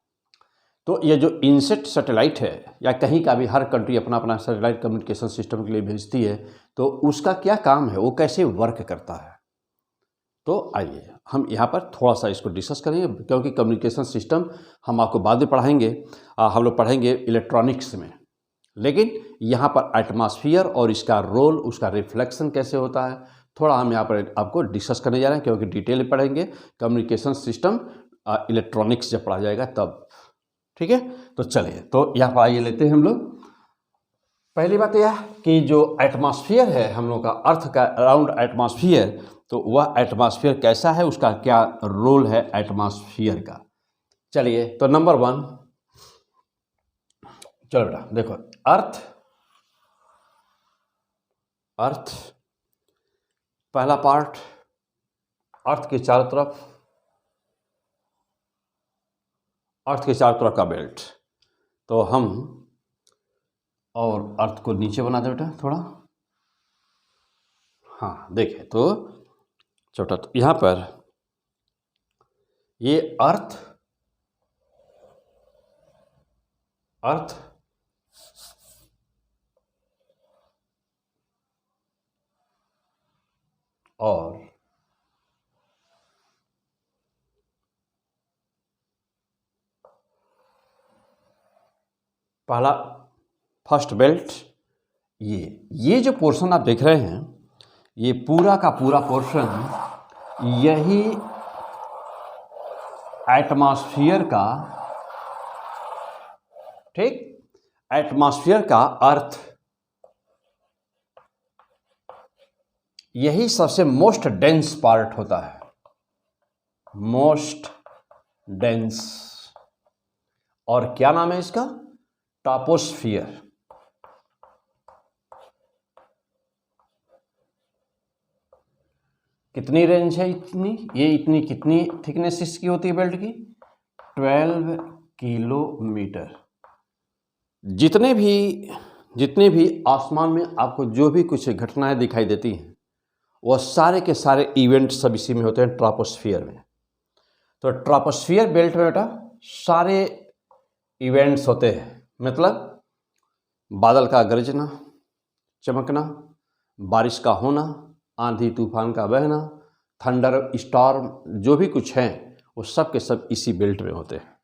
तो ये जो इनसेट सैटेलाइट है, या कहीं का भी हर कंट्री अपना अपना सैटेलाइट कम्युनिकेशन सिस्टम के लिए भेजती है, तो उसका क्या काम है, वो कैसे वर्क करता है। तो आइए हम यहाँ पर थोड़ा सा इसको डिस्कस करेंगे, क्योंकि कम्युनिकेशन सिस्टम हम आपको बाद में पढ़ाएंगे, हम लोग पढ़ेंगे इलेक्ट्रॉनिक्स में, लेकिन यहाँ पर एटमॉस्फेयर और इसका रोल, उसका रिफ्लेक्शन कैसे होता है, थोड़ा हम यहाँ पर आपको डिस्कस करने जा रहे हैं, क्योंकि डिटेल में पढ़ेंगे कम्युनिकेशन सिस्टम इलेक्ट्रॉनिक्स जब पढ़ा जाएगा तब। ठीक है, तो चलिए, तो यहाँ पर आइए लेते हैं हम लोग। पहली बात यह कि जो एटमॉस्फेयर है हम लोग का, अर्थ का अराउंड एटमॉस्फेयर, तो वह एटमॉस्फेयर कैसा है, उसका क्या रोल है एटमॉस्फेयर का। चलिए, तो नंबर 1, चलो बेटा देखो, अर्थ पहला पार्ट, अर्थ के चारों तरफ का बेल्ट। तो हम और अर्थ को नीचे बना दे बेटा थोड़ा, हाँ देखें तो छोटा, तो यहाँ पर ये अर्थ और पहला फर्स्ट बेल्ट, ये जो पोर्शन आप देख रहे हैं, ये पूरा का पूरा पोर्शन यही एटमॉस्फेयर का, ठीक, एटमॉस्फेयर का अर्थ, यही सबसे मोस्ट डेंस पार्ट होता है, मोस्ट डेंस, और क्या नाम है इसका, ट्रोपोस्फियर। कितनी रेंज है, इतनी कितनी थिकनेस इसकी होती है बेल्ट की, 12 किलोमीटर। जितने भी आसमान में आपको जो भी कुछ घटनाएं दिखाई देती हैं, वह सारे के सारे इवेंट सब इसी में होते हैं, ट्रोपोस्फियर में। तो ट्रोपोस्फियर बेल्ट में बेटा सारे इवेंट्स होते हैं, मतलब बादल का गरजना, चमकना, बारिश का होना, आंधी तूफान का बहना, थंडर स्टॉर्म, जो भी कुछ हैं वो सब के सब इसी बेल्ट में होते हैं।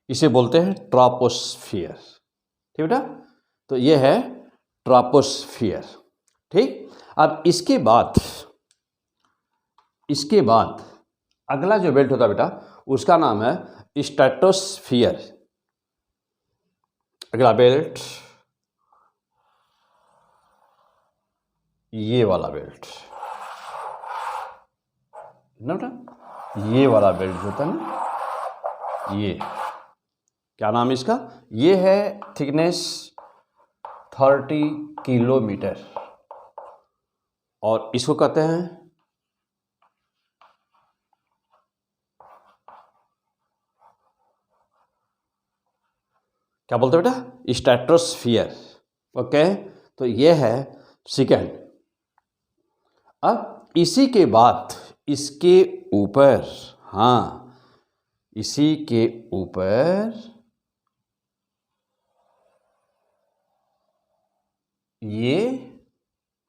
इसे बोलते हैं ट्रोपोस्फियर। ठीक बेटा, तो ये है ट्रोपोस्फियर। ठीक, अब इसके बाद अगला जो बेल्ट होता है बेटा, उसका नाम है स्ट्रेटोस्फियर। अगला बेल्ट ये वाला बेल्ट ना बेटा, ये वाला बेल्ट होता है ना, ये क्या नाम है इसका, ये है थिकनेस 30 किलोमीटर, और इसको कहते हैं, क्या बोलते हैं बेटा, स्ट्रेटोस्फियर। ओके, तो ये है सेकेंड। अब इसी के बाद इसके ऊपर, हाँ इसी के ऊपर ये,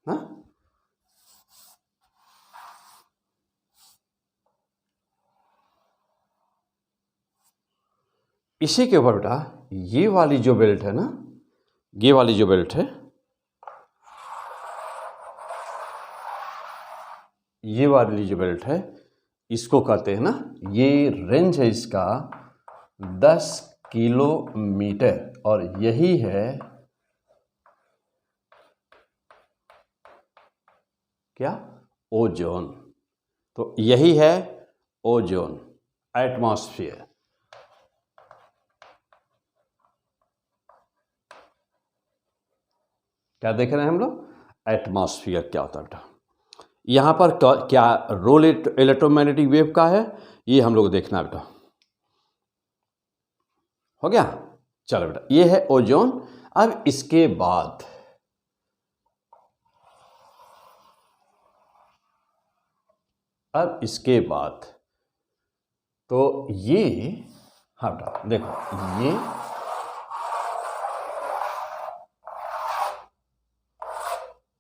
हाँ इसी के ऊपर बेटा ये वाली जो बेल्ट है ना, ये वाली जो बेल्ट है, ये वाली जो बेल्ट है, इसको कहते हैं ना, ये रेंज है इसका 10 किलोमीटर, और यही है क्या, ओजोन। तो यही है ओजोन, एटमॉस्फेयर। क्या देख रहे हैं हम लोग, एटमॉस्फेयर क्या होता है बेटा। यहाँ पर क्या रोल इलेक्ट्रोमैग्नेटिक वेव का है, ये हम लोग देखना बेटा। हो गया, चलो बेटा, ये है ओजोन। अब इसके बाद तो ये, हाँ बेटा देखो ये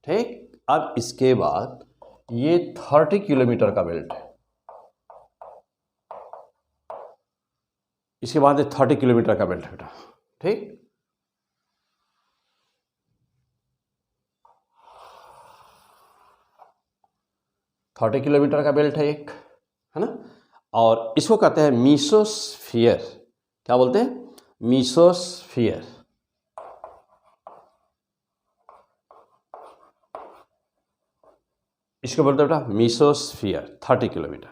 ठीक। अब इसके बाद ये 30 किलोमीटर का बेल्ट है। इसके बाद ये 30 किलोमीटर का बेल्ट है बेटा, ठीक। थर्टी किलोमीटर का बेल्ट है एक, है ना। और इसको कहते हैं मीसोस्फियर। क्या बोलते हैं? मीसोस्फियर। इसको बोलते हैं बेटा मीसोस्फियर, 30 किलोमीटर।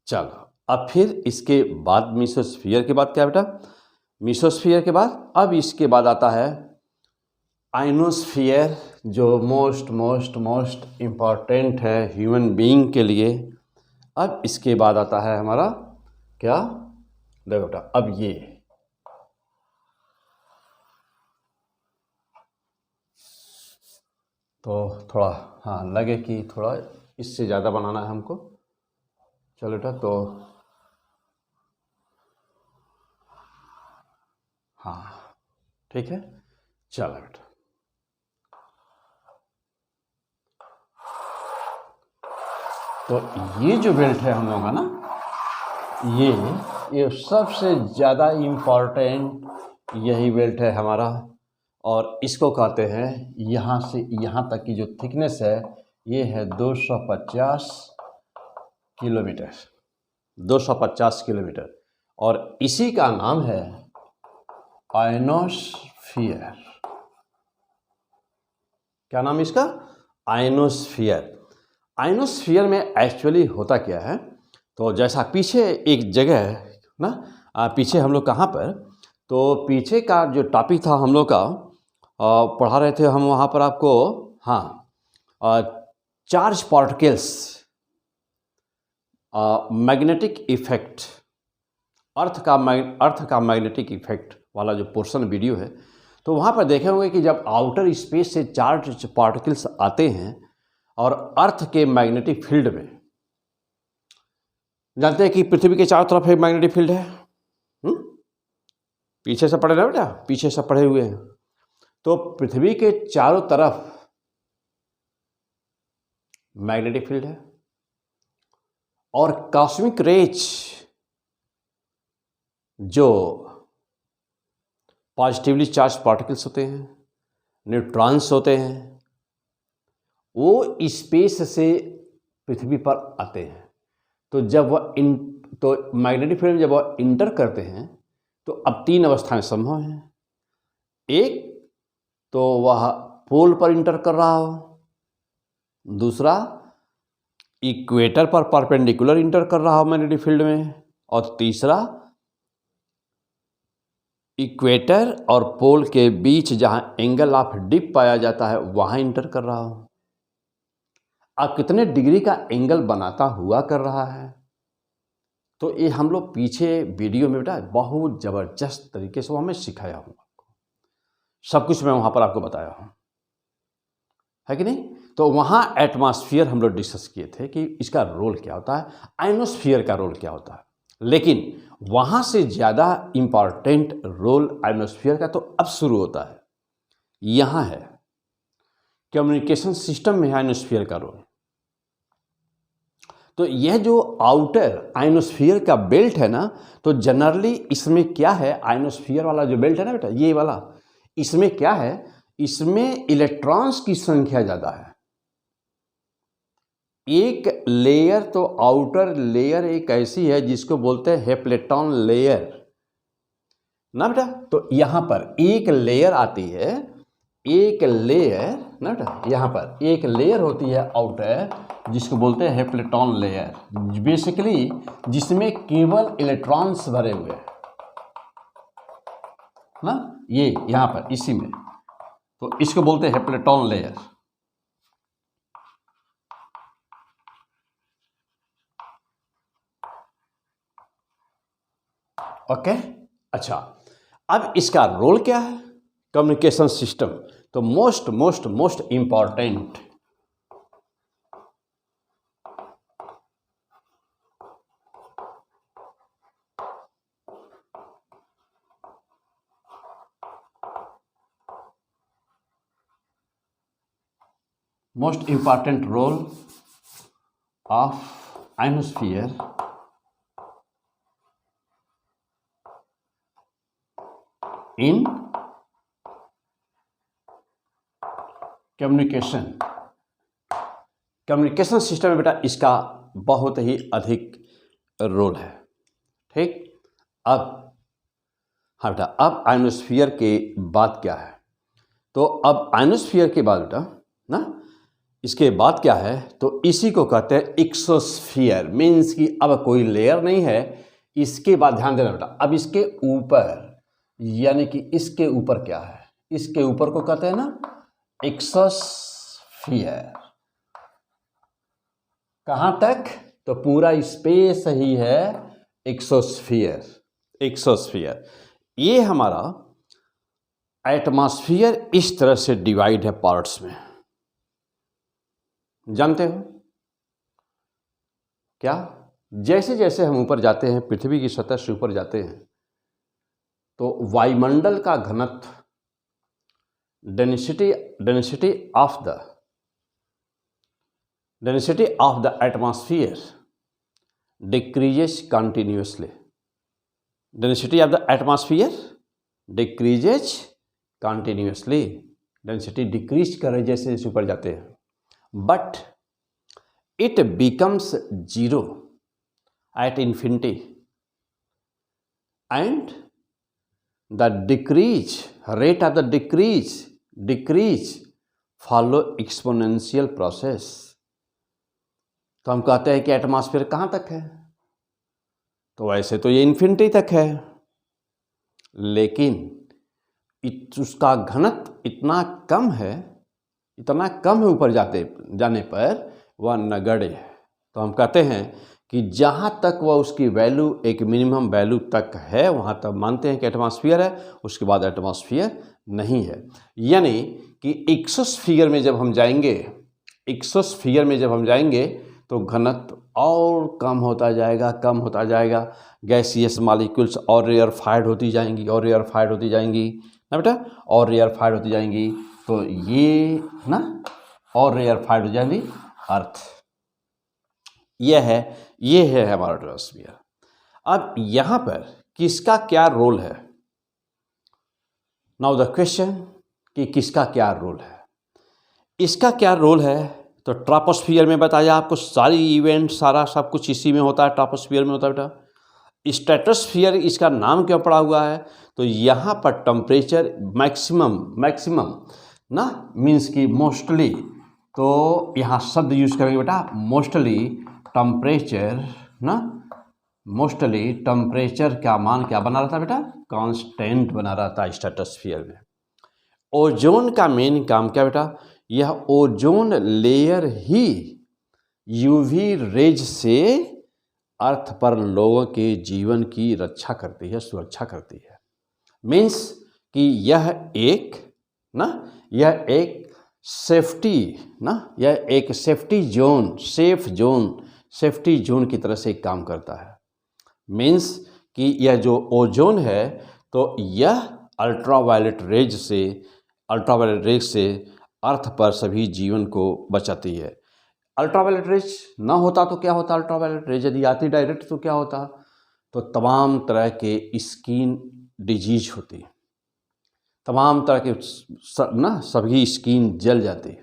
चलो, अब फिर इसके बाद मीसोस्फियर के बाद क्या बेटा? मीसोस्फियर के बाद अब इसके बाद आता है आइनोस्फियर, जो मोस्ट इम्पॉर्टेंट है ह्यूमन बीइंग के लिए। अब इसके बाद आता है हमारा क्या? देखो बेटा, अब ये तो थोड़ा हाँ लगे कि थोड़ा इससे ज़्यादा बनाना है हमको। चलो बेटा, तो हाँ ठीक है। चलो बेटा, तो ये जो बेल्ट है हम लोगों का ना, ये सबसे ज़्यादा इम्पॉर्टेंट यही बेल्ट है हमारा। और इसको कहते हैं, यहाँ से यहाँ तक की जो थिकनेस है ये है 250 किलोमीटर, 250 किलोमीटर। और इसी का नाम है आयनोस्फीयर। क्या नाम है इसका? आयनोस्फीयर। आयनोस्फीयर में एक्चुअली होता क्या है, तो जैसा पीछे एक जगह ना, पीछे हम लोग कहाँ पर, तो पीछे का जो टॉपिक था हम लोग का, पढ़ा रहे थे हम वहाँ पर आपको, हाँ, चार्ज पार्टिकल्स, मैग्नेटिक इफेक्ट, अर्थ का मैग्नेटिक इफेक्ट वाला जो पोर्शन वीडियो है, तो वहाँ पर देखे होंगे कि जब आउटर स्पेस से चार्ज पार्टिकल्स आते हैं और अर्थ के मैग्नेटिक फील्ड में, जानते हैं कि पृथ्वी के चारों तरफ एक मैग्नेटिक फील्ड है। पीछे से पढ़े ना बेटा, पीछे से पढ़े हुए हैं। तो पृथ्वी के चारों तरफ मैग्नेटिक फील्ड है और कॉस्मिक रेज जो पॉजिटिवली चार्ज पार्टिकल्स होते हैं, न्यूट्रॉन्स होते हैं, वो स्पेस से पृथ्वी पर आते हैं। तो जब वह तो मैग्नेटिक फील्ड जब वह इंटर करते हैं तो अब तीन अवस्थाएं संभव हैं। एक तो वह पोल पर इंटर कर रहा हो, दूसरा इक्वेटर पर परपेंडिकुलर इंटर कर रहा हो मैग्नेटिक फील्ड में, और तीसरा इक्वेटर और पोल के बीच जहां एंगल ऑफ डिप पाया जाता है वहां इंटर कर रहा हो। अब कितने डिग्री का एंगल बनाता हुआ कर रहा है, तो ये हम लोग पीछे वीडियो में बेटा बहुत ज़बरदस्त तरीके से वहाँ मैं सिखाया हूँ आपको, सब कुछ मैं वहाँ पर आपको बताया हूँ, है कि नहीं। तो वहाँ एटमॉस्फेयर हम लोग डिस्कस किए थे कि इसका रोल क्या होता है, आयनोस्फीयर का रोल क्या होता है। लेकिन वहाँ से ज़्यादा इम्पॉर्टेंट रोल आयनोस्फीयर का तो अब शुरू होता है, यहाँ है कम्युनिकेशन सिस्टम में है आयनोस्फीयर का रोल। तो यह जो आउटर आयनोस्फीयर का बेल्ट है ना, तो जनरली इसमें क्या है, आयनोस्फीयर वाला जो बेल्ट है ना बेटा, ये वाला, इसमें क्या है, इसमें इलेक्ट्रॉन्स की संख्या ज़्यादा है। एक लेयर, तो आउटर लेयर एक ऐसी है जिसको बोलते हैं हैप्लेटॉन लेयर ना बेटा। तो यहाँ पर एक लेयर आती है, एक लेयर ना बेटा, यहाँ पर एक लेयर होती है आउटर, जिसको बोलते हैं हैप्लेटॉन लेयर, बेसिकली जिसमें केवल इलेक्ट्रॉन्स भरे हुए हैं ना, ये यहाँ पर इसी में, तो इसको बोलते हैं हैप्लेटॉन लेयर। ओके, अच्छा। अब इसका रोल क्या है? Communication system. तो most most most important role of ionosphere in communication system में बेटा इसका बहुत ही अधिक रोल है। ठीक, अब हाँ बेटा, अब आयनोस्फीयर के बाद क्या है? तो अब आयनोस्फीयर के बाद बेटा ना, इसके बाद क्या है? तो इसी को कहते हैं एक्सोस्फीयर। मीन्स कि अब कोई लेयर नहीं है, इसके बाद ध्यान देना बेटा, अब इसके ऊपर, यानी कि इसके ऊपर क्या है? इसके ऊपर को कहते हैं ना एक्सोस्फीयर। कहां तक? तो पूरा स्पेस ही है एक्सोस्फीयर। ये हमारा एटमॉस्फेयर इस तरह से डिवाइड है पार्ट्स में, जानते हो क्या? जैसे जैसे हम ऊपर जाते हैं, पृथ्वी की सतह से ऊपर जाते हैं, तो वायुमंडल का घनत्व, density of the atmosphere decreases continuously. Density of the atmosphere decreases continuously. Density decrease कर रही जैसे जैसे ऊपर जाते हैं, but it becomes zero at infinity and the rate of the decrease follow exponential process। तो हम कहते हैं कि एटमॉस्फेयर कहाँ तक है? तो वैसे तो ये इन्फिनिटी तक है, लेकिन उसका घनत्व इतना कम है ऊपर जाने पर वह नगण्य है। तो हम कहते हैं कि जहाँ तक वह उसकी वैल्यू एक मिनिमम वैल्यू तक है, वहाँ तक मानते हैं कि एटमॉस्फेयर है, उसके बाद एटमॉस्फेयर नहीं है। यानी कि एक्सोस्फीयर में जब हम जाएंगे तो घनत्व और कम होता जाएगा, गैसियस मॉलिक्यूल्स और रेयरफाइड होती जाएंगी ना बेटा, और रेयरफाइड होती जाएंगी। तो ये ना और रेयरफाइड हो जाएंगी अर्थ। ये है हमारा एटमॉस्फेयर। अब यहां पर किसका क्या रोल है? नाउ द क्वेश्चन कि किसका क्या रोल है? इसका क्या रोल है? तो ट्रोपोस्फियर में बताया आपको, सारी इवेंट सारा सब कुछ इसी में होता है, ट्रोपोस्फियर में होता है बेटा। स्ट्रेटोस्फियर इसका नाम क्यों पड़ा हुआ है? तो यहाँ पर टेम्परेचर मैक्सिमम ना, मीन्स कि मोस्टली, तो यहाँ शब्द यूज करेंगे बेटा मोस्टली टेम्परेचर का मान क्या बना रहता है बेटा? कांस्टेंट बना रहता है स्ट्रेटोस्फियर में। ओजोन का मेन काम क्या बेटा? यह ओजोन लेयर ही यूवी रेज से अर्थ पर लोगों के जीवन की रक्षा करती है, सुरक्षा करती है। मीन्स कि यह एक सेफ्टी जोन की तरह से काम करता है। मीन्स कि यह जो ओजोन है, तो यह अल्ट्रावायलेट रेज से अर्थ पर सभी जीवन को बचाती है। अल्ट्रावायलेट रेज ना होता तो क्या होता? अल्ट्रावायलेट रेज यदि आती डायरेक्ट तो क्या होता? तो तमाम तरह के स्किन डिजीज होती, तमाम तरह के सभी स्किन जल जाती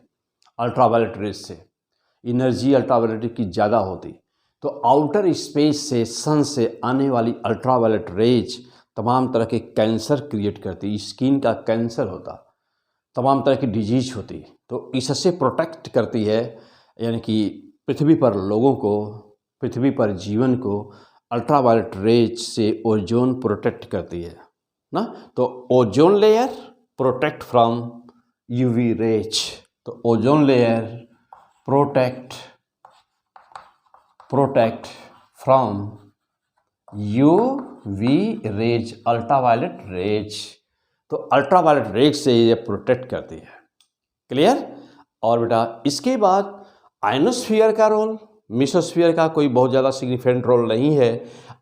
अल्ट्रावायलेट रेज से। एनर्जी अल्ट्रावायलेट की ज़्यादा होती, तो आउटर स्पेस से, सन से आने वाली अल्ट्रावायलेट रेज तमाम तरह के कैंसर क्रिएट करती, स्किन का कैंसर होता, तमाम तरह की डिजीज होती। तो इससे प्रोटेक्ट करती है, यानी कि पृथ्वी पर लोगों को, पृथ्वी पर जीवन को अल्ट्रावायलेट रेज से ओजोन प्रोटेक्ट करती है ना। तो ozone layer protect from UV rays. तो ozone layer protect from UV V rays, ultraviolet rays. तो अल्ट्रावायलेट रेज से ये प्रोटेक्ट करती है। क्लियर। और बेटा इसके बाद आयनोस्फीयर का रोल, मेसोस्फीयर का कोई बहुत ज़्यादा सिग्निफिकेंट रोल नहीं है।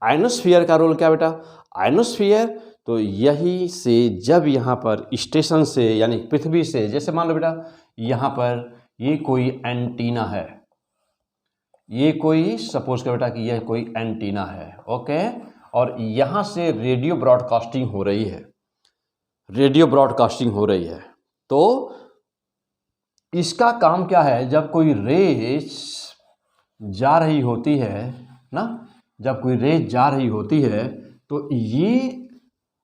आयनोस्फीयर का रोल क्या बेटा, आयनोस्फीयर तो यही से जब यहाँ पर स्टेशन से यानी पृथ्वी से, जैसे मान लो बेटा यहाँ पर ये कोई एंटीना है, ये कोई सपोज कर बेटा कि यह कोई एंटीना है, ओके, और यहाँ से रेडियो ब्रॉडकास्टिंग हो रही है, रेडियो ब्रॉडकास्टिंग हो रही है। तो इसका काम क्या है, जब कोई रेज जा रही होती है ना, जब कोई रेज जा रही होती है तो ये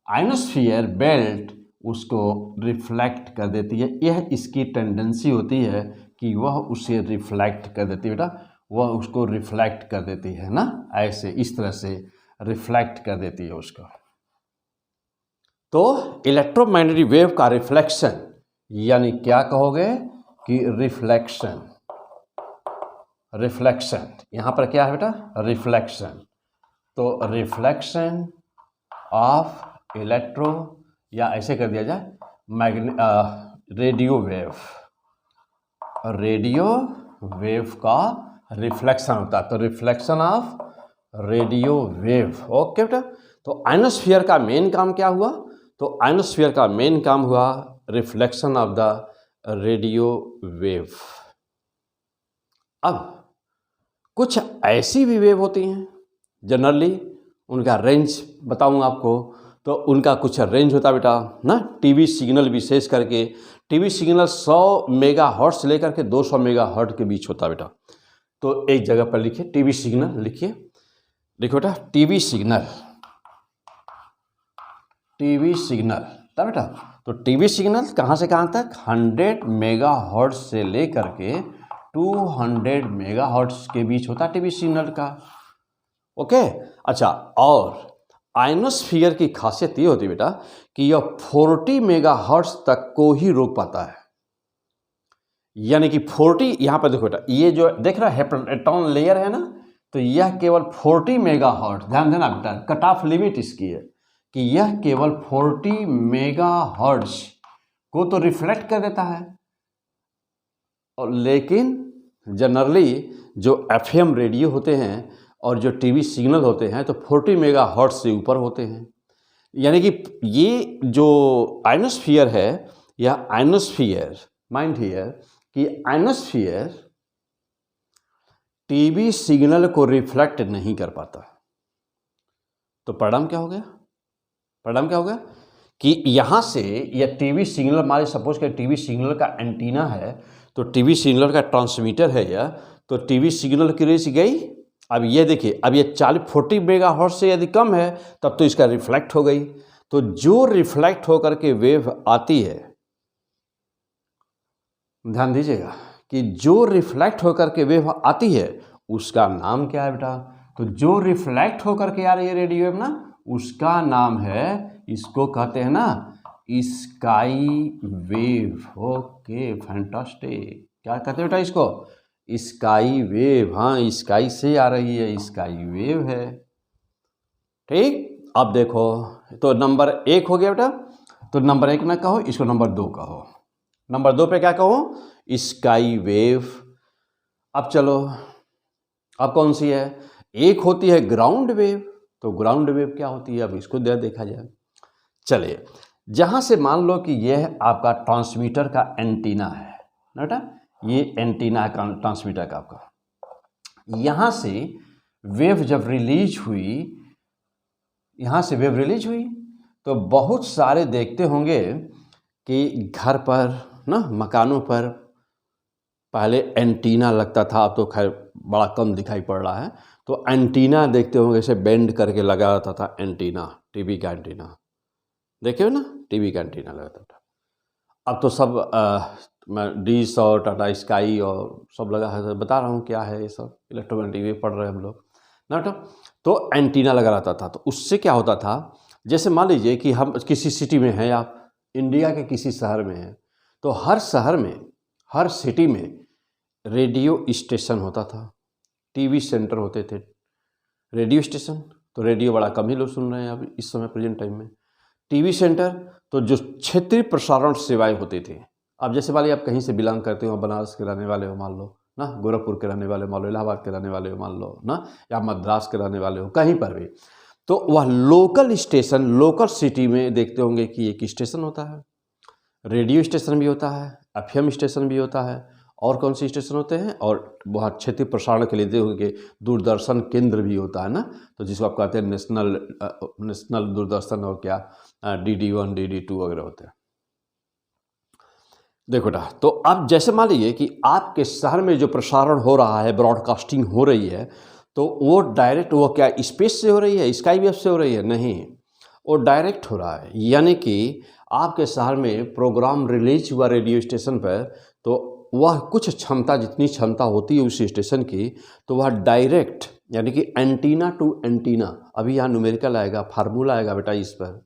आयनोस्फीयर बेल्ट उसको रिफ्लेक्ट कर देती है। यह इसकी टेंडेंसी होती है कि वह उसे रिफ्लेक्ट कर देती है बेटा, वह उसको रिफ्लेक्ट कर देती है ना, ऐसे इस तरह से रिफ्लेक्ट कर देती है उसको। तो इलेक्ट्रोमैग्नेटिक वेव का रिफ्लेक्शन यानी क्या कहोगे कि रिफ्लेक्शन, रिफ्लेक्शन यहाँ पर क्या है बेटा, रिफ्लेक्शन। तो रिफ्लेक्शन ऑफ इलेक्ट्रो, या ऐसे कर दिया जाए रेडियो वेव, रेडियो वेव का रिफ्लेक्शन होता है। तो reflection of radio wave, okay बेटा। तो आयनोस्फीयर का मेन काम क्या हुआ, तो आयनोस्फीयर का मेन काम हुआ reflection of the radio wave. अब कुछ ऐसी भी वेव होती हैं, जनरली उनका रेंज बताऊंगा आपको। तो उनका कुछ रेंज होता है बेटा ना, टीवी सिग्नल विशेष करके, टीवी सिग्नल 100 मेगाहर्ट्ज से लेकर के 200 मेगाहर्ट्ज के बीच होता है बेटा। तो एक जगह पर लिखिए टीवी सिग्नल, लिखिए, देखो बेटा टीवी सिग्नल, टीवी सिग्नल था बेटा। तो टीवी सिग्नल कहाँ से कहाँ तक, 100 मेगाहर्ट्ज से लेकर के 200 मेगाहर्ट्ज के बीच होता है टीवी सिग्नल का, ओके। अच्छा, और आयनोस्फीयर की खासियत ये होती है बेटा कि यह 40 मेगाहर्ट्ज तक को ही रोक पाता है। यानी कि 40, यहाँ पर देखो बेटा ये जो देख रहा है हेप्टन लेयर है ना, तो यह केवल 40 मेगाहर्ट्ज, ध्यान देना बेटा, कट ऑफ लिमिट इसकी है कि यह केवल 40 मेगाहर्ट्ज को तो रिफ्लेक्ट कर देता है। और लेकिन जनरली जो एफएम रेडियो होते हैं और जो टीवी सिग्नल होते हैं तो 40 मेगाहर्ट्ज से ऊपर होते हैं। यानी कि ये जो आयनोस्फीयर है, यह आयनोस्फीयर, माइंड हियर कि आयनोस्फीयर टीवी सिग्नल को रिफ्लेक्ट नहीं कर पाता। तो परिणाम क्या हो गया, परिणाम क्या हो गया कि यहाँ से यह टीवी सिग्नल, हमारे सपोज के टीवी सिग्नल का एंटीना है, तो टीवी सिग्नल का ट्रांसमीटर है यह, तो टीवी सिग्नल की रेंज गई। अब ये देखिए, अब ये 40 मेगाहर्ट्ज से यदि कम है तब तो इसका रिफ्लेक्ट हो गई। तो जो रिफ्लेक्ट होकर के वेव आती है, ध्यान दीजिएगा कि जो रिफ्लेक्ट होकर के वेव आती है उसका नाम क्या है बेटा, तो जो रिफ्लेक्ट होकर के आ रही है रेडियो वेव ना, उसका नाम है, इसको कहते हैं ना स्काई वेव। Okay, fantastic. क्या कहते हैं बेटा इसको, स्काई वेव। हाँ, स्काई से आ रही है, स्काई वेव है, ठीक। अब देखो, तो नंबर 1 हो गया बेटा, तो नंबर 1 ना कहो, इसको नंबर 2 कहो। नंबर 2 पे क्या कहो, स्काई वेव। अब चलो, अब कौन सी है, एक होती है ग्राउंड वेव। तो ग्राउंड वेव क्या होती है, अब इसको देखा जाए। चलिए, जहाँ से मान लो कि यह आपका ट्रांसमीटर का एंटीना है ना बेटा, ये एंटीना का ट्रांसमीटर का आपका, यहाँ से वेव जब रिलीज हुई, यहाँ से वेव रिलीज हुई तो बहुत सारे देखते होंगे कि घर पर ना, मकानों पर पहले एंटीना लगता था, अब तो खैर बड़ा कम दिखाई पड़ रहा है। तो एंटीना देखते होंगे ऐसे बेंड करके लगा रहता था एंटीना, टीवी का एंटीना, देखे हो ना, टीवी का एंटीना लगता था। अब तो सब डिश और टाटा स्काई और सब लगा है, बता रहा हूँ क्या है ये सब, इलेक्ट्रोमैग्नेटिक वेव पढ़ रहे हैं हम लोग ना बेटा। तो एंटीना लगा रहता था, तो उससे क्या होता था, जैसे मान लीजिए कि हम किसी सिटी में हैं, आप इंडिया के किसी शहर में हैं, तो हर शहर में, हर सिटी में रेडियो स्टेशन होता था, टीवी सेंटर होते थे, रेडियो स्टेशन तो रेडियो बड़ा कम ही लोग सुन रहे हैं अभी इस समय प्रेजेंट टाइम में। टीवी सेंटर तो जो क्षेत्रीय प्रसारण सेवाएं होती थी, अब जैसे वाले आप कहीं से बिलोंग करते हो, बनारस के रहने वाले हो मान लो ना, गोरखपुर के रहने वाले मान लो, इलाहाबाद के रहने वाले हो मान लो ना, या मद्रास के रहने वाले हो, कहीं पर भी, तो वह लोकल स्टेशन, लोकल सिटी में देखते होंगे कि एक स्टेशन होता है, रेडियो स्टेशन भी होता है, एफएम स्टेशन भी होता है, और कौन से स्टेशन होते हैं, और वहाँ क्षेत्रीय प्रसारण के लिए देखते होंगे दूरदर्शन केंद्र भी होता है ना, तो जिसको आप कहते हैं नेशनल दूरदर्शन और क्या DD1 DD2 वगैरह होते हैं। देखो बेटा, तो अब जैसे मान लीजिए कि आपके शहर में जो प्रसारण हो रहा है, ब्रॉडकास्टिंग हो रही है, तो वो डायरेक्ट, वो क्या स्पेस से हो रही है, स्काई वेव से हो रही है? नहीं, वो डायरेक्ट हो रहा है। यानी कि आपके शहर में प्रोग्राम रिलीज हुआ रेडियो स्टेशन पर, तो वह कुछ क्षमता, जितनी क्षमता होती है उस स्टेशन की, तो वह डायरेक्ट, यानी कि एंटीना टू एंटीना, अभी यहाँ न्यूमेरिकल आएगा, फार्मूला आएगा बेटा इस पर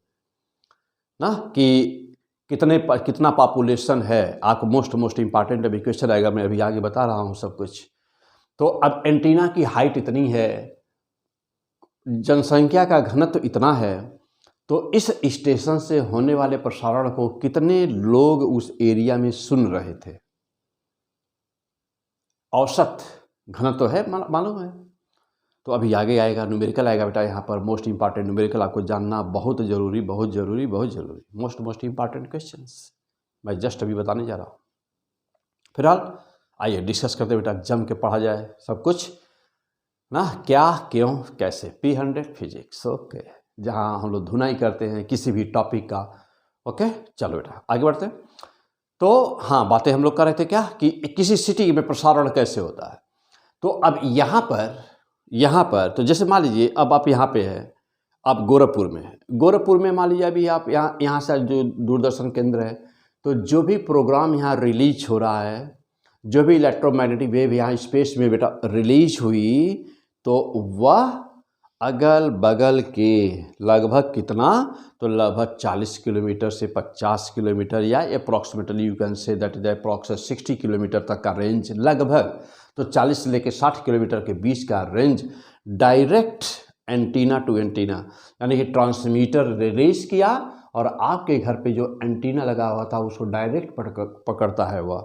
ना, कि कितना पॉपुलेशन है, आपको मोस्ट इंपॉर्टेंट अभी क्वेश्चन आएगा, मैं अभी आगे बता रहा हूँ सब कुछ। तो अब एंटीना की हाइट इतनी है, जनसंख्या का घनत्व इतना है, तो इस स्टेशन से होने वाले प्रसारण को कितने लोग उस एरिया में सुन रहे थे, औसत घनत्व है, मालूम है? तो अभी आगे आएगा, न्यूमेरिकल आएगा बेटा यहाँ पर, मोस्ट इंपॉर्टेंट न्यूमेरिकल आपको जानना बहुत जरूरी, बहुत जरूरी, बहुत जरूरी, मोस्ट इंपॉर्टेंट क्वेश्चंस मैं जस्ट अभी बताने जा रहा हूँ। फिलहाल आइए डिस्कस करते बेटा, जम के पढ़ा जाए सब कुछ ना, क्या, क्यों, कैसे, P100 फिजिक्स। ओके, जहाँ हम लोग धुनाई करते हैं किसी भी टॉपिक का। ओके, चलो बेटा आगे बढ़ते हैं। तो हाँ, बातें हम लोग कर रहे थे क्या, कि किसी सिटी में प्रसारण कैसे होता है। तो अब यहाँ पर तो जैसे मान लीजिए अब आप यहाँ पे है, आप गोरखपुर में मान लीजिए अभी आप यहाँ से जो दूरदर्शन केंद्र है, तो जो भी प्रोग्राम यहाँ रिलीज हो रहा है, जो भी इलेक्ट्रोमैग्नेटिक वेव यहाँ स्पेस में बेटा रिलीज हुई, तो वह अगल बगल के लगभग कितना, तो लगभग 40 किलोमीटर से 50 किलोमीटर, या approximately you can say that is approx 60 kilometre तक का रेंज, लगभग तो 40 से लेकर 60 किलोमीटर के बीच का range, direct antenna to antenna, यानी कि ट्रांसमीटर रिलीज किया और आपके घर पे जो एंटीना लगा हुआ था उसको डायरेक्ट पकड़ता है वह।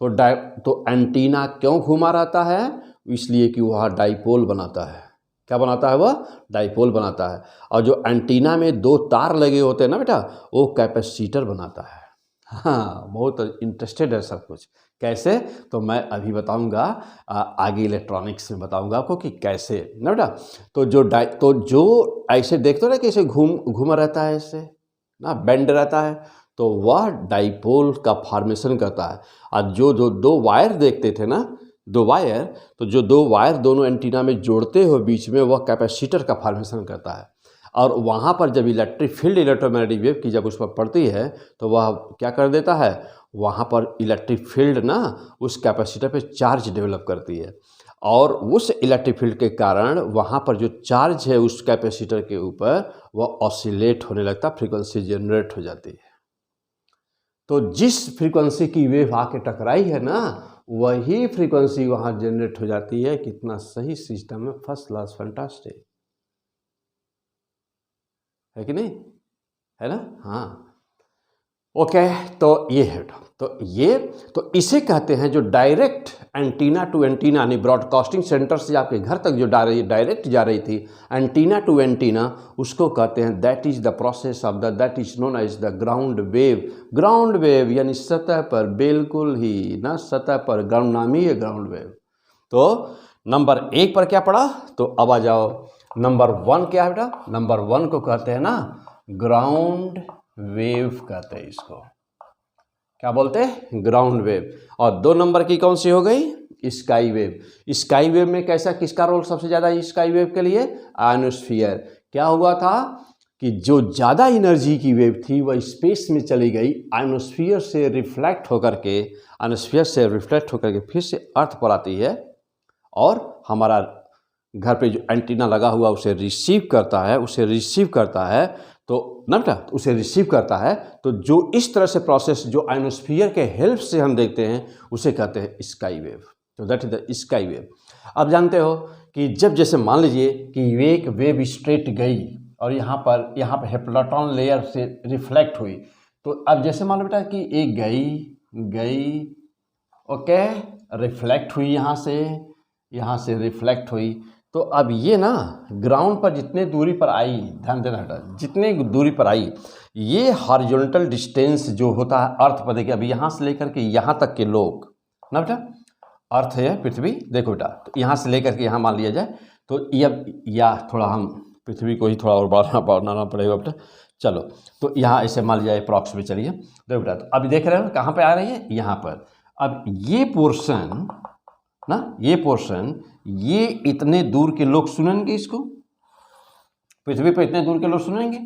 तो एंटीना क्यों घुमा रहता है, इसलिए कि वह डाइपोल बनाता है। क्या बनाता है वह? डाइपोल बनाता है। और जो एंटीना में 2 तार लगे होते हैं ना बेटा, वो कैपेसिटर बनाता है। हाँ, बहुत इंटरेस्टेड है सब कुछ। कैसे, तो मैं अभी बताऊंगा, आगे इलेक्ट्रॉनिक्स में बताऊंगा आपको कि कैसे ना बेटा। तो जो ऐसे देखते हो ना, कैसे घूम रहता है, ऐसे ना बेंड रहता है, तो वह डाइपोल का फॉर्मेशन करता है। और जो 2 वायर देखते थे ना, 2 वायर, तो जो 2 वायर दोनों एंटीना में जोड़ते हो बीच में, वह कैपेसिटर का फॉर्मेशन करता है। और वहाँ पर जब इलेक्ट्रिक फील्ड, इलेक्ट्रोमैग्नेटिक वेव की जब उस पर पड़ती है, तो वह क्या कर देता है, वहाँ पर इलेक्ट्रिक फील्ड ना उस कैपेसिटर पे चार्ज डेवलप करती है, और उस इलेक्ट्रिक फील्ड के कारण वहाँ पर जो चार्ज है उस कैपेसिटर के ऊपर, वह ऑसिलेट होने लगता, फ्रीक्वेंसी जनरेट हो जाती है। तो जिस फ्रीक्वेंसी की वेव आके टकराई है ना, वही फ्रीक्वेंसी वहाँ जनरेट हो जाती है। कितना सही सिस्टम है, फर्स्ट क्लास, फैंटास्टिक है कि नहीं, है ना? हाँ, ओके, तो ये है, तो इसे कहते हैं जो डायरेक्ट एंटीना टू एंटीना, यानी ब्रॉडकास्टिंग सेंटर से आपके घर तक जो डायरेक्ट जा रही थी, एंटीना टू एंटीना, उसको कहते हैं, that is the process of that is known as the ground wave. Ground wave यानी सतह पर, बिल्कुल ही ना सतह पर, ग्राउंड नाम ही है ग्राउंड वेव। तो नंबर 1 पर क्या पढ़ा, तो अब आ जाओ नंबर 1 क्या है बेटा, नंबर 1 को कहते हैं ना ग्राउंड वेव कहते हैं, इसको क्या बोलते हैं, ग्राउंड वेव। और 2 नंबर की कौन सी हो गई, स्काई वेव। स्काई वेव में कैसा, किसका रोल सबसे ज़्यादा स्काई वेव के लिए, आयनोस्फीयर। क्या हुआ था कि जो ज़्यादा एनर्जी की वेव थी वह स्पेस में चली गई, आयनोस्फीयर से रिफ्लेक्ट होकर के फिर से अर्थ पर आती है, और हमारा घर पे जो एंटीना लगा हुआ उसे रिसीव करता है, तो ना बेटा उसे रिसीव करता है। तो जो इस तरह से प्रोसेस जो आयनोस्फीयर के हेल्प से हम देखते हैं, उसे कहते हैं स्काई वेव। तो that is the sky wave. अब जानते हो कि जब जैसे मान लीजिए कि एक वेव स्ट्रेट गई और यहाँ पर हेप्लेटॉन लेयर से रिफ्लेक्ट हुई, तो अब जैसे मान लो बेटा कि एक गई ओके, रिफ्लेक्ट हुई यहाँ से रिफ्लेक्ट हुई, तो अब ये ना ग्राउंड पर जितने दूरी पर आई, ध्यान देना बेटा, जितने दूरी पर आई, ये हॉरिजॉन्टल डिस्टेंस जो होता है अर्थ पर, देखिए अभी यहाँ से लेकर के यहाँ तक के लोग ना बेटा, अर्थ है पृथ्वी, देखो बेटा, तो यहाँ से लेकर के यहाँ मान लिया जाए, तो या थोड़ा हम पृथ्वी को ही थोड़ा और बढ़ाना पड़ेगा बेटा। चलो तो यहाँ ऐसे मान लिया अप्रॉक्स में, चलिए देखो बेटा, तो अभी देख रहे हो कहाँ पे आ रही है, यहाँ पर। अब ये पोर्शन ना, ये इतने दूर के लोग सुनेंगे इसको, पृथ्वी पर इतने दूर के लोग सुनेंगे,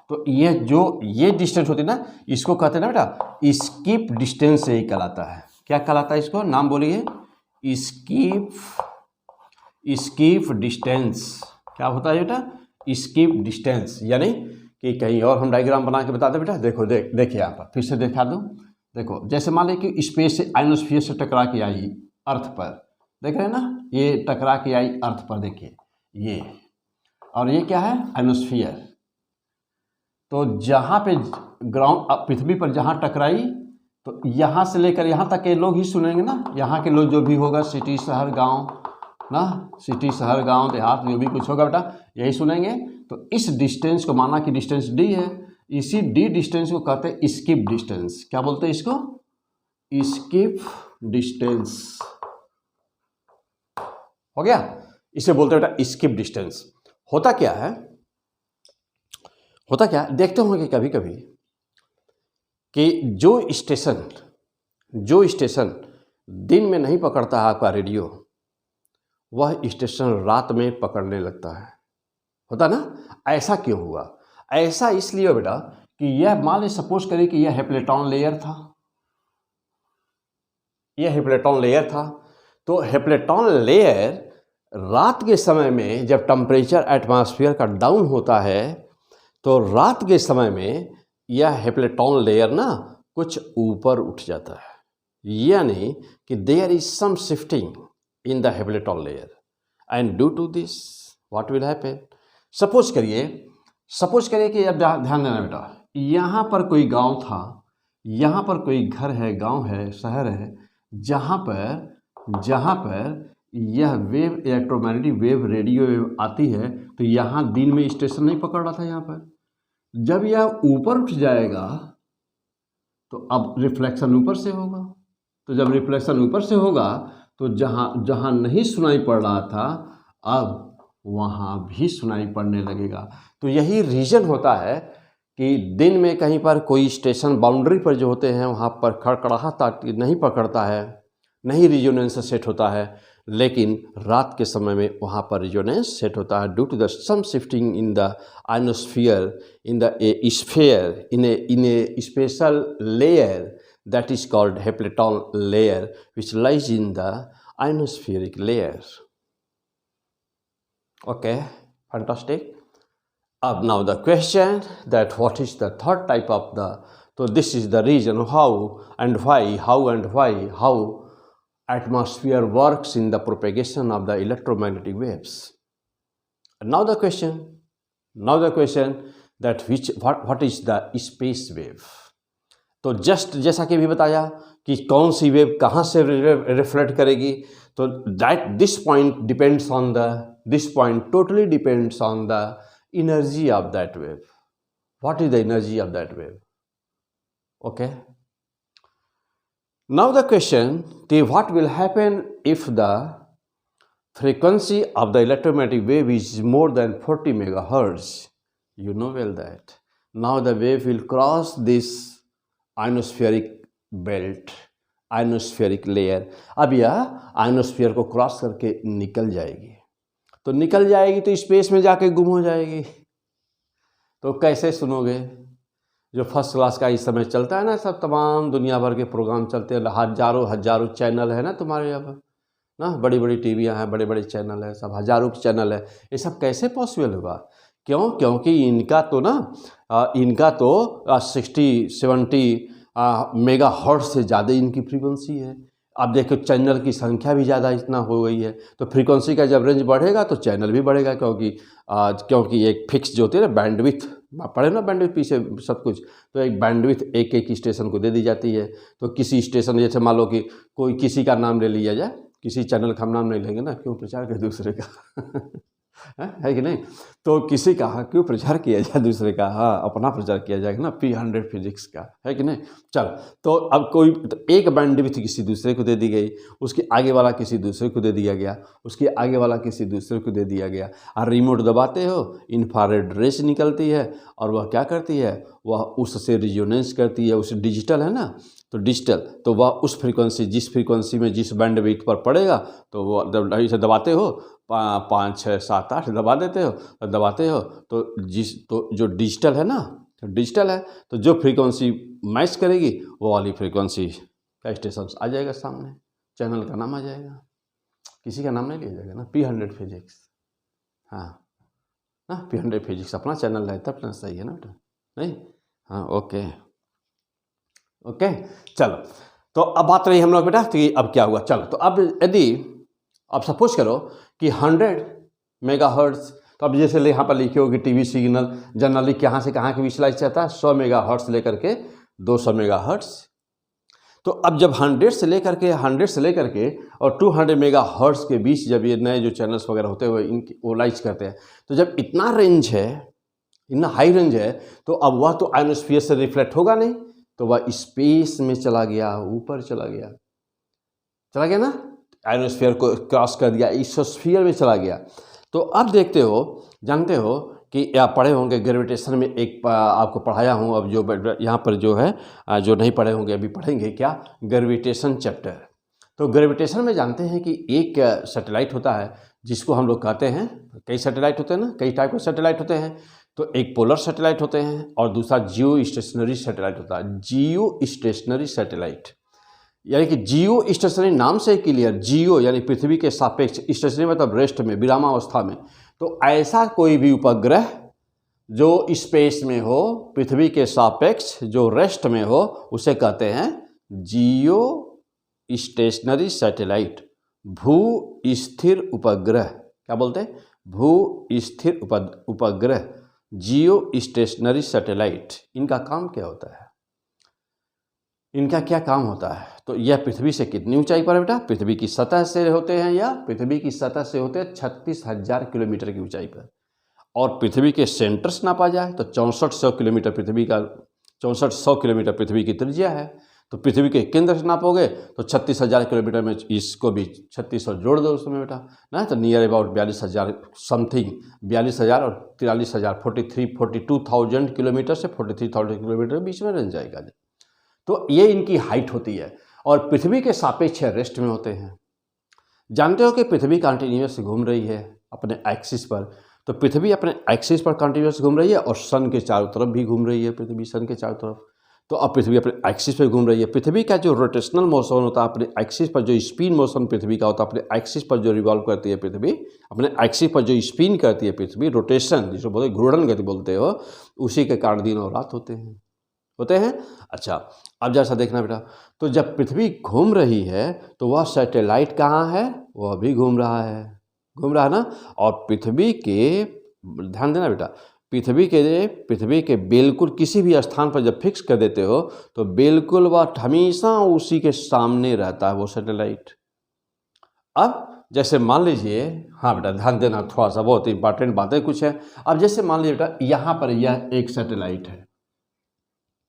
तो ये डिस्टेंस होती है ना, इसको कहते हैं ना बेटा स्किप डिस्टेंस से ही कहलाता है। क्या कहलाता है इसको, नाम बोलिए, स्किप डिस्टेंस। क्या होता है बेटा, स्किप डिस्टेंस, यानी कि कहीं और हम डायग्राम बना के बताते बेटा, देखो देखिए यहाँ पर फिर से दिखा दूँ, देखो जैसे मान लीजिए कि स्पेस से आयनोस्फीयर से टकरा के आई अर्थ पर, देख रहे हैं ना, ये टकरा के आई अर्थ पर, देखिए ये, और ये क्या है, आयनोस्फीयर। तो जहाँ पे ग्राउंड पृथ्वी पर जहाँ टकराई, तो यहाँ से लेकर यहाँ तक के लोग ही सुनेंगे ना, यहाँ के लोग जो भी होगा, सिटी शहर गांव देहात जो भी कुछ होगा बेटा, यही सुनेंगे। तो इस डिस्टेंस को माना कि डिस्टेंस डी है, इसी डी डिस्टेंस को कहते हैं स्किप डिस्टेंस। क्या बोलते हैं इसको, स्किप डिस्टेंस, हो गया, इसे बोलते हैं बेटा स्किप डिस्टेंस। होता क्या है, देखते होंगे कभी कभी कि जो स्टेशन दिन में नहीं पकड़ता है आपका रेडियो, वह स्टेशन रात में पकड़ने लगता है, होता ना। ऐसा क्यों हुआ, ऐसा इसलिए बेटा कि यह मान लीजिए सपोज करें कि यह हेप्लेटॉन लेयर था, तो हेप्लेटॉन लेयर रात के समय में जब टेम्परेचर एटमॉस्फेयर का डाउन होता है, तो रात के समय में यह हेप्लेटॉन लेयर ना कुछ ऊपर उठ जाता है, यानी कि there is some shifting in the Appleton layer, and due to this what will happen. Suppose करिए कि अब ध्यान देना बेटा, यहाँ पर कोई गांव था, यहाँ पर कोई घर है, गांव है, शहर है, जहाँ पर यह wave, electromagnetic wave, radio wave आती है, तो यहाँ दिन में स्टेशन नहीं पकड़ रहा था। यहाँ पर जब यह ऊपर उठ जाएगा तो अब रिफ्लेक्शन ऊपर से होगा, तो जब रिफ्लेक्शन ऊपर से होगा तो जहाँ नहीं सुनाई पड़ रहा था, अब वहाँ भी सुनाई पड़ने लगेगा। तो यही रीज़न होता है कि दिन में कहीं पर कोई स्टेशन बाउंड्री पर जो होते हैं, वहाँ पर खड़खड़ाहट नहीं पकड़ता है, नहीं रिजोनेंस सेट होता है, लेकिन रात के समय में वहाँ पर रिजोनेंस सेट होता है due to the some shifting in the ionosphere, in a special layer that is called Hepleton layer, which lies in the ionospheric layer. Okay, fantastic. Now the question that what is the third type of the, so this is the reason how and why atmosphere works in the propagation of the electromagnetic waves. Now the question that what is the space wave. तो just जैसा कि भी बताया कि कौन सी wave कहाँ से reflect करेगी, तो this point totally depends on the energy of that wave. What is the energy of that wave? Okay, now the question कि what will happen if the frequency of the electromagnetic wave is more than 40 megahertz. You know well that. Now the wave will cross this ionospheric belt, ionospheric layer. अब यह ionosphere को cross करके निकल जाएगी, तो space में जाके गुम हो जाएगी. तो कैसे सुनोगे? जो फर्स्ट क्लास का इस समय चलता है ना, सब तमाम दुनिया भर के प्रोग्राम चलते हैं, हजारों चैनल है ना तुम्हारे यहाँ पर ना, बड़ी बड़ी टीवियाँ हैं, बड़े बड़े चैनल है, सब हजारों के चैनल है. ये सब कैसे पॉसिबल होगा? क्यों? क्योंकि इनका तो 60-70 मेगाहर्ट्ज से ज़्यादा इनकी फ्रीक्वेंसी है. अब देखो चैनल की संख्या भी ज़्यादा इतना हो गई है, तो फ्रीक्वेंसी का जब रेंज बढ़ेगा तो चैनल भी बढ़ेगा, क्योंकि एक फिक्स जो होती है ना बैंडविड्थ, पढ़े ना बैंडविड्थ पीछे सब कुछ, तो एक बैंडविड्थ एक एक स्टेशन को दे दी जाती है। तो किसी स्टेशन, जैसे मान लो कि कोई किसी का नाम ले लिया जाए, किसी चैनल का हम नाम नहीं लेंगे ना, क्यों प्रचार करें दूसरे का है कि नहीं, तो किसी का क्यों प्रचार किया जाए दूसरे का, हाँ अपना प्रचार किया जाएगा ना, P100 फिजिक्स का, है कि नहीं। चल, तो अब कोई तो एक बैंडविड्थ किसी दूसरे को दे दी गई, उसके आगे वाला किसी दूसरे को दे दिया गया, उसके आगे वाला किसी दूसरे को दे दिया गया, और रिमोट दबाते हो, इंफ्रारेड रेस निकलती है, और वह क्या करती है, वह उससे रिजोनेंस करती है, उस डिजिटल है ना, तो डिजिटल, तो वह उस फ्रीक्वेंसी, जिस फ्रीक्वेंसी में जिस बैंडविड्थ पर पड़ेगा, तो वो इसे दबाते हो 5 6 7 8 दबाते हो तो जो डिजिटल है ना, तो डिजिटल है, तो जो फ्रीक्वेंसी मैच करेगी वो वाली फ्रीक्वेंसी का स्टेशन आ जाएगा सामने, चैनल का नाम आ जाएगा, किसी का नाम नहीं लिया जाएगा ना, P100 फिजिक्स, हाँ ना, P100 फिजिक्स अपना चैनल है, तब सही है ना बेटा, नहीं, हाँ ओके ओके। चलो, तो अब बात रही हम लोग बेटा कि अब क्या हुआ। चलो, तो अब यदि अब सपोज करो कि 100 मेगाहर्ट्ज, तो अब जैसे यहाँ पर लिखे हो कि टीवी सिग्नल जनरली कहाँ से कहाँ के बीच लाइट चाहता है, 100 मेगाहर्ट्ज लेकर के 200 मेगाहर्ट्ज। तो अब जब 100 से लेकर के और 200 मेगाहर्ट्ज के बीच जब ये नए जो चैनल्स वगैरह होते हुए इनकी वो लाइट्स करते हैं, तो जब इतना रेंज है, इतना हाई रेंज है, तो अब वह तो आयनोस्फीयर से रिफ्लेक्ट होगा नहीं, तो वह स्पेस में चला गया, ऊपर चला गया ना, आयनोस्फीयर को क्रॉस कर दिया, इसोस्फीयर में चला गया। तो अब देखते हो, जानते हो कि या पढ़े होंगे ग्रेविटेशन में, एक आपको पढ़ाया हूँ, अब जो यहाँ पर जो है, जो नहीं पढ़े होंगे अभी पढ़ेंगे, क्या, ग्रेविटेशन चैप्टर। तो ग्रेविटेशन में जानते हैं कि एक सैटेलाइट होता है जिसको हम लोग कहते हैं, कई सैटेलाइट होते हैं ना, कई टाइप के सैटेलाइट होते हैं, तो एक पोलर सैटेलाइट होते हैं और दूसरा जियो स्टेशनरी सैटेलाइट होता है। जियो स्टेशनरी सैटेलाइट यानी कि जियो स्टेशनरी नाम से क्लियर, जियो यानी पृथ्वी के सापेक्ष, स्टेशनरी मतलब रेस्ट में, विरामावस्था में, तो ऐसा कोई भी उपग्रह जो स्पेस में हो, पृथ्वी के सापेक्ष जो रेस्ट में हो, उसे कहते हैं जियो स्टेशनरी सैटेलाइट, भू स्थिर उपग्रह। क्या बोलते हैं, भू स्थिर उपग्रह, जियो स्टेशनरी सैटेलाइट। इनका काम क्या होता है, इनका क्या काम होता है, तो यह पृथ्वी से कितनी ऊंचाई पर है बेटा, पृथ्वी की सतह से होते हैं, या पृथ्वी की सतह से होते हैं 36,000 किलोमीटर की ऊंचाई पर, और पृथ्वी के सेंटर से नापा जाए तो 6400 किलोमीटर, पृथ्वी का 6400 किलोमीटर पृथ्वी की त्रिज्या है, तो पृथ्वी के केंद्र से नापोगे तो 36,000 किलोमीटर में इसको भी 3600 जोड़ दो उसमें बेटा ना, तो नियर अबाउट 42,000 समथिंग, 42,000 और 43,000, 42,000 किलोमीटर से 43,000 किलोमीटर के बीच में रह जाएगा। तो ये इनकी हाइट होती है, और पृथ्वी के सापेक्ष रेस्ट में होते हैं। जानते हो कि पृथ्वी कंटिन्यूअस घूम रही है अपने एक्सिस पर, तो पृथ्वी अपने एक्सिस पर कंटिन्यूअस घूम रही है, और सन के चारों तरफ भी घूम रही है पृथ्वी, सन के चारों तरफ। तो अब पृथ्वी अपने एक्सिस पर घूम रही है। पृथ्वी का जो रोटेशनल मोशन होता है अपने एक्सिस पर, जो स्पिन मोशन पृथ्वी का होता है, अपने एक्सिस पर जो रिवॉल्व करती है पृथ्वी, अपने एक्सिस पर जो स्पिन करती है पृथ्वी, रोटेशन जिसको बोलते हैं, घूर्णन गति बोलते हो, उसी के कारण दिन और रात होते हैं। अच्छा, अब जैसा देखना बेटा, तो जब पृथ्वी घूम रही है तो वह सैटेलाइट कहाँ है, वह भी घूम रहा है ना, और पृथ्वी के, ध्यान देना बेटा, पृथ्वी के बिल्कुल किसी भी स्थान पर जब फिक्स कर देते हो तो बिल्कुल वह हमेशा उसी के सामने रहता है वो सैटेलाइट। अब जैसे मान लीजिए, हाँ बेटा ध्यान देना, थोड़ा सा बहुत इंपॉर्टेंट बातें कुछ है। अब जैसे मान लीजिए बेटा, यहाँ पर यह एक सैटेलाइट है,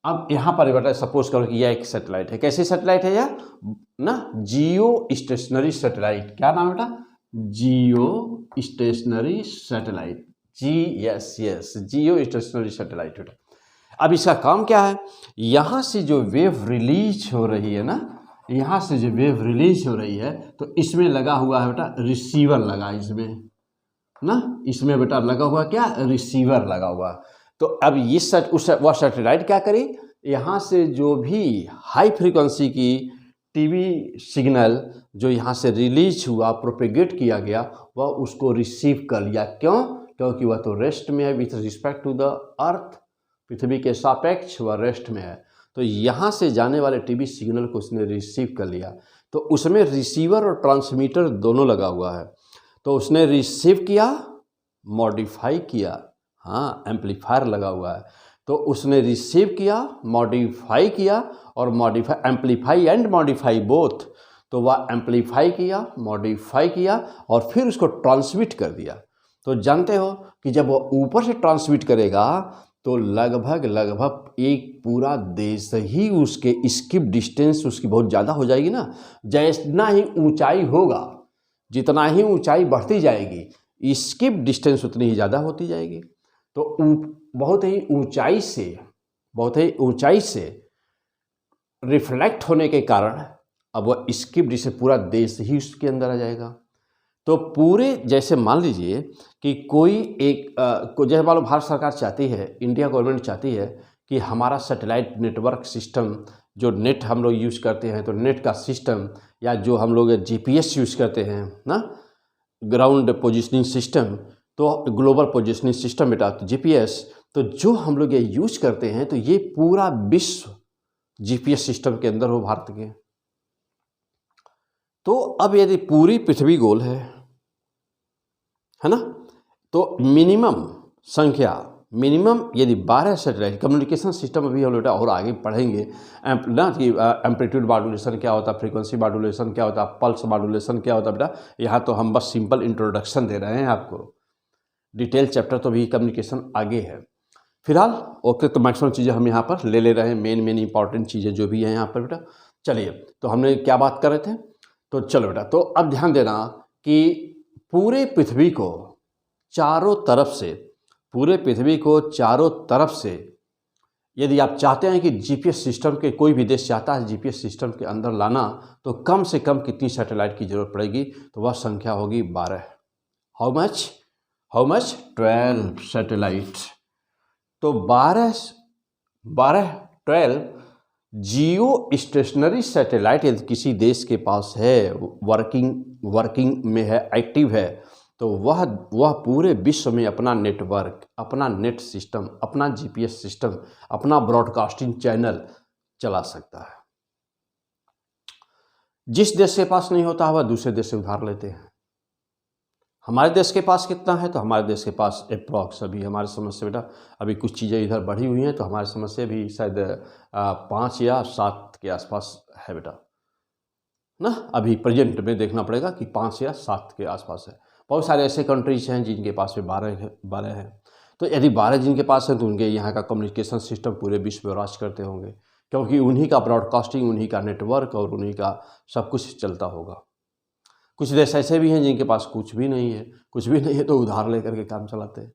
अब यहाँ पर बेटा सपोज करो कि यह एक सैटेलाइट है। कैसी सैटेलाइट है यह ना, जियो स्टेशनरी सैटेलाइट। क्या नाम है बेटा, जियो स्टेशनरी सैटेलाइट, यस जियो स्टेशनरी सैटेलाइट बेटा। अब इसका काम क्या है, यहाँ से जो वेव रिलीज हो रही है ना, यहाँ से जो वेव रिलीज हो रही है, तो इसमें लगा हुआ है बेटा रिसीवर, लगा इसमें ना, इसमें बेटा लगा हुआ क्या, रिसीवर लगा हुआ। तो अब इस वह सैटेलाइट क्या करी, यहाँ से जो भी हाई फ्रीक्वेंसी की टीवी सिग्नल जो यहाँ से रिलीज हुआ, प्रोपेगेट किया गया, वह उसको रिसीव कर लिया। क्यों, क्योंकि वह तो रेस्ट में है, with respect to the earth, पृथ्वी के सापेक्ष वह रेस्ट में है। तो यहाँ से जाने वाले टीवी सिग्नल को उसने रिसीव कर लिया, तो उसमें रिसीवर और ट्रांसमीटर दोनों लगा हुआ है। तो उसने रिसीव किया, मॉडिफाई किया, हाँ एम्पलीफायर लगा हुआ है, तो उसने रिसीव किया, मॉडिफाई किया और modify, amplify and modify both, तो वह एम्पलीफाई किया, मॉडिफाई किया और फिर उसको ट्रांसमिट कर दिया। तो जानते हो कि जब वो ऊपर से ट्रांसमिट करेगा तो लगभग एक पूरा देश ही उसके स्किप डिस्टेंस उसकी बहुत ज़्यादा हो जाएगी ना। जितना ही ऊंचाई होगा, जितना ही ऊंचाई बढ़ती जाएगी, स्किप डिस्टेंस उतनी ही ज़्यादा होती जाएगी। तो बहुत ही ऊंचाई से रिफ्लेक्ट होने के कारण अब वह स्किप डिस्टेंस पूरा देश ही उसके अंदर आ जाएगा। तो पूरे, जैसे मान लीजिए कि कोई एक जैसे मान लो भारत सरकार चाहती है, इंडिया गवर्नमेंट चाहती है कि हमारा सैटेलाइट नेटवर्क सिस्टम, जो नेट हम लोग यूज़ करते हैं, तो नेट का सिस्टम, या जो हम लोग GPS यूज़ करते हैं ना, ग्राउंड पोजिशनिंग सिस्टम, तो ग्लोबल पोजिशनिंग सिस्टम बेटा, तो GPS, तो जो हम लोग ये यूज़ करते हैं, तो ये पूरा विश्व GPS सिस्टम के अंदर हो भारत के। तो अब यदि पूरी पृथ्वी गोल है ना, तो मिनिमम यदि 12 सैटेलाइट कम्युनिकेशन सिस्टम, अभी हम लोग और आगे पढ़ेंगे ना कि एम्पलीट्यूड मॉड्यूलेशन क्या होता है, फ्रीक्वेंसी मॉड्यूलेशन क्या होता है, पल्स मॉड्यूलेशन क्या होता है बेटा। यहाँ तो हम बस सिंपल इंट्रोडक्शन दे रहे हैं आपको, डिटेल चैप्टर तो भी कम्युनिकेशन आगे है। फिलहाल ओके, तो मैक्सिमम चीज़ें हम यहाँ पर ले रहे हैं, मेन इंपॉर्टेंट चीज़ें जो भी हैं यहाँ पर बेटा। चलिए, तो हमने क्या बात कर रहे थे, तो चलो बेटा, तो अब ध्यान देना कि पूरे पृथ्वी को चारों तरफ से यदि आप चाहते हैं कि GPS सिस्टम के, कोई भी देश चाहता है GPS सिस्टम के अंदर लाना, तो कम से कम कितनी सैटेलाइट की जरूरत पड़ेगी, तो वह संख्या होगी 12। How much 12 satellite. तो 12 जियो स्टेशनरी सैटेलाइट यदि किसी देश के पास है, वर्किंग में है, एक्टिव है, तो वह पूरे विश्व में अपना नेटवर्क, अपना नेट सिस्टम, अपना GPS सिस्टम, अपना ब्रॉडकास्टिंग चैनल चला सकता है। जिस देश के पास नहीं होता वह दूसरे देश से उधार लेते हैं। हमारे देश के पास कितना है, तो हमारे देश के पास अप्रॉक्स, अभी हमारे समझ से बेटा, अभी कुछ चीज़ें इधर बढ़ी हुई हैं, तो हमारे समझ से भी शायद 5 या 7 के आसपास है बेटा ना। अभी प्रेजेंट में देखना पड़ेगा कि 5 या 7 के आसपास है। बहुत सारे ऐसे कंट्रीज हैं जिनके पास में 12 है। तो यदि 12 जिनके पास है, तो उनके यहाँ का कम्युनिकेशन सिस्टम पूरे विश्व में राज करते होंगे, क्योंकि उन्हीं का ब्रॉडकास्टिंग, उन्हीं का नेटवर्क और उन्हीं का सब कुछ चलता होगा। कुछ देश ऐसे भी हैं जिनके पास कुछ भी नहीं है, तो उधार लेकर के काम चलाते हैं,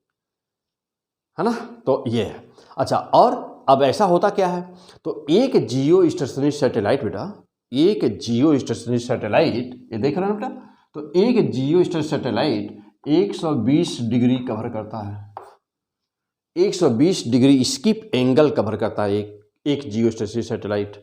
है ना। तो ये है। अच्छा, और अब ऐसा होता क्या है, तो एक जियो स्टेशनरी सैटेलाइट बेटा, ये देख रहे हैं बेटा, तो एक जियो स्टेशनरी सैटेलाइट 120 डिग्री कवर करता है, 120 डिग्री स्किप एंगल कवर करता है एक जियो स्टेशनरी सैटेलाइट।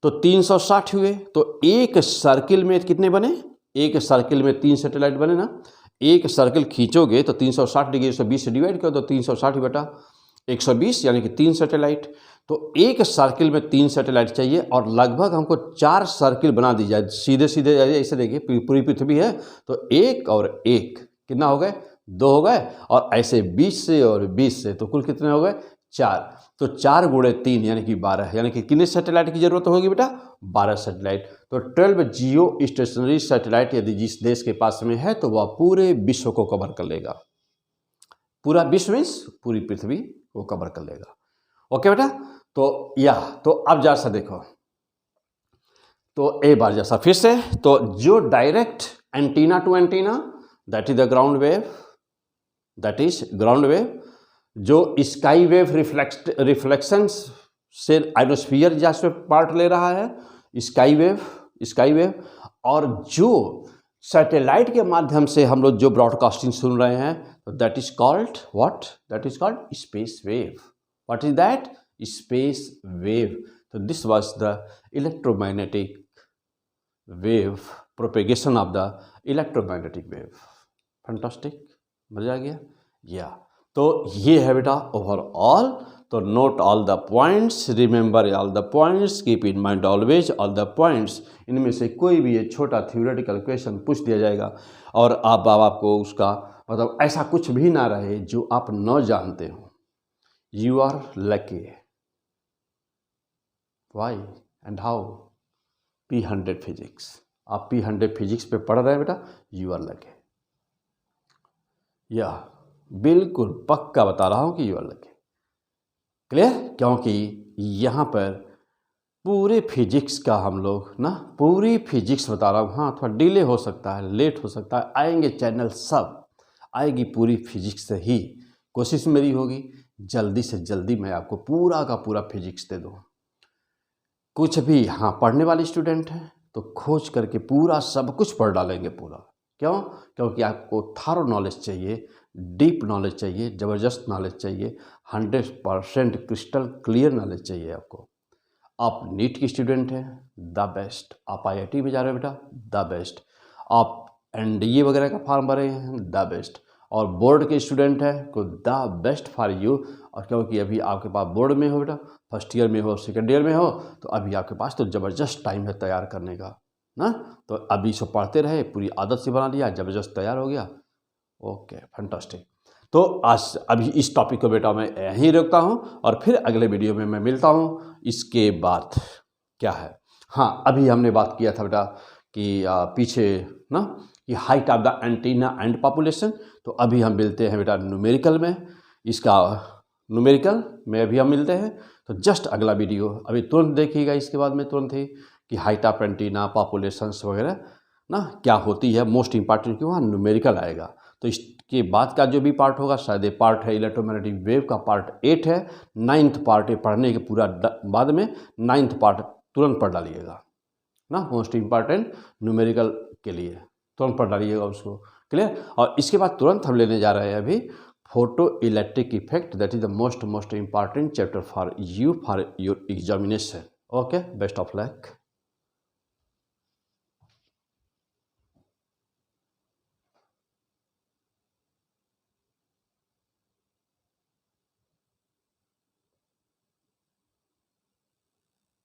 तो 360 हुए, तो एक सर्किल में कितने बने, एक सर्किल में 3 सैटेलाइट बने ना। एक सर्किल खींचोगे तो 360 डिग्री 120 से डिवाइड करो, तो 360 बटा 120 यानी कि 3 सैटेलाइट। तो एक सर्किल में 3 सैटेलाइट चाहिए, और लगभग हमको 4 सर्किल बना दी जाए, सीधे ऐसे देखिए, पूरी पृथ्वी है, तो 1 और 1 कितना हो गए, 2 हो गए, और ऐसे 20 से और 20 से, तो कुल कितने हो गए, 4। तो 4 गुणे 3 यानी कि 12, यानी कि कितने सैटेलाइट की जरूरत होगी बेटा, 12 सैटेलाइट। तो 12 जियो स्टेशनरी सैटेलाइट यदि जिस देश के पास में है, तो वह पूरे विश्व को कवर कर लेगा, पूरा विश्व में पूरी पृथ्वी को कवर कर लेगा। ओके बेटा, तो अब जैसा देखो, तो एक बार जैसा फिर से, तो जो direct antenna to antenna, that is ground wave, जो स्काई वेव रिफ्लेक्शन से आइनोस्फीयर जैसे पार्ट ले रहा है, स्काई वेव, और जो सैटेलाइट के माध्यम से हम लोग जो ब्रॉडकास्टिंग सुन रहे हैं, तो that is called what, that is called space wave. What is that, space wave. तो this was the electromagnetic wave, propagation of the electromagnetic wave. Fantastic, मजा आ गया या। तो ये है बेटा ओवरऑल तो note all the points, remember all the points, keep in mind always all the points. इनमें से कोई भी ये छोटा थ्योरेटिकल क्वेश्चन पूछ दिया जाएगा और आपको उसका मतलब ऐसा कुछ भी ना रहे जो आप न जानते हो। You are lucky. Why and how? P100 physics. आप P100 फिजिक्स पे पढ़ रहे हैं बेटा, यू आर लकी। या बिल्कुल पक्का बता रहा हूँ कि यू आर लकी। क्लियर? क्योंकि यहाँ पर पूरे फिजिक्स का हम लोग ना पूरी फिजिक्स बता रहा हूँ। हाँ, थोड़ा डिले हो सकता है, लेट हो सकता है, आएंगे चैनल सब आएगी पूरी फिजिक्स से ही। कोशिश मेरी होगी जल्दी से जल्दी मैं आपको पूरा का पूरा फिजिक्स दे दूँ। कुछ भी हाँ पढ़ने वाले स्टूडेंट हैं तो खोज करके पूरा सब कुछ पढ़ डालेंगे पूरा। क्यों? क्योंकि आपको थारो नॉलेज चाहिए, डीप नॉलेज चाहिए, ज़बरदस्त नॉलेज चाहिए, 100% क्रिस्टल क्लियर नॉलेज चाहिए आपको। आप नीट की स्टूडेंट हैं, द बेस्ट। आप IIT में जा रहे हो बेटा, द बेस्ट। आप NDA वगैरह का फॉर्म भरे हैं, द बेस्ट। और बोर्ड के स्टूडेंट हैं तो द बेस्ट फॉर यू। और क्योंकि अभी आपके पास बोर्ड में हो बेटा, फर्स्ट ईयर में हो, सेकेंड ईयर में हो, तो अभी आपके पास तो ज़बरदस्त टाइम है तैयार करने का ना। तो अभी से पढ़ते रहे, पूरी आदत से बना लिया, ज़बरदस्त तैयार हो गया। Okay, fantastic. तो आज अभी इस टॉपिक को बेटा मैं यहीं रोकता हूँ और फिर अगले वीडियो में मैं मिलता हूँ। इसके बाद क्या है, हाँ अभी हमने बात किया था बेटा कि पीछे ना कि height of the antenna and population. तो अभी हम मिलते हैं बेटा न्यूमेरिकल में। इसका न्यूमेरिकल में अभी हम मिलते हैं। तो जस्ट अगला वीडियो अभी तुरंत देखिएगा। इसके बाद में तुरंत ही कि हाइट ऑफ एंटीना, पॉपुलेशंस वगैरह ना क्या होती है, मोस्ट इंपॉर्टेंट कि वहाँ न्यूमेरिकल आएगा। तो इसके बाद का जो भी पार्ट होगा शायद ये पार्ट है इलेक्ट्रोमैग्नेटिक वेव का पार्ट 8 है। 9th पार्ट है पढ़ने के पूरा बाद में 9th पार्ट तुरंत पढ़ डालिएगा ना, मोस्ट इंपॉर्टेंट न्यूमेरिकल के लिए तुरंत पढ़ डालिएगा उसको। क्लियर? और इसके बाद तुरंत हम लेने जा रहे हैं अभी photo electric effect. That is the most important chapter for you for your examination. Okay, best of luck.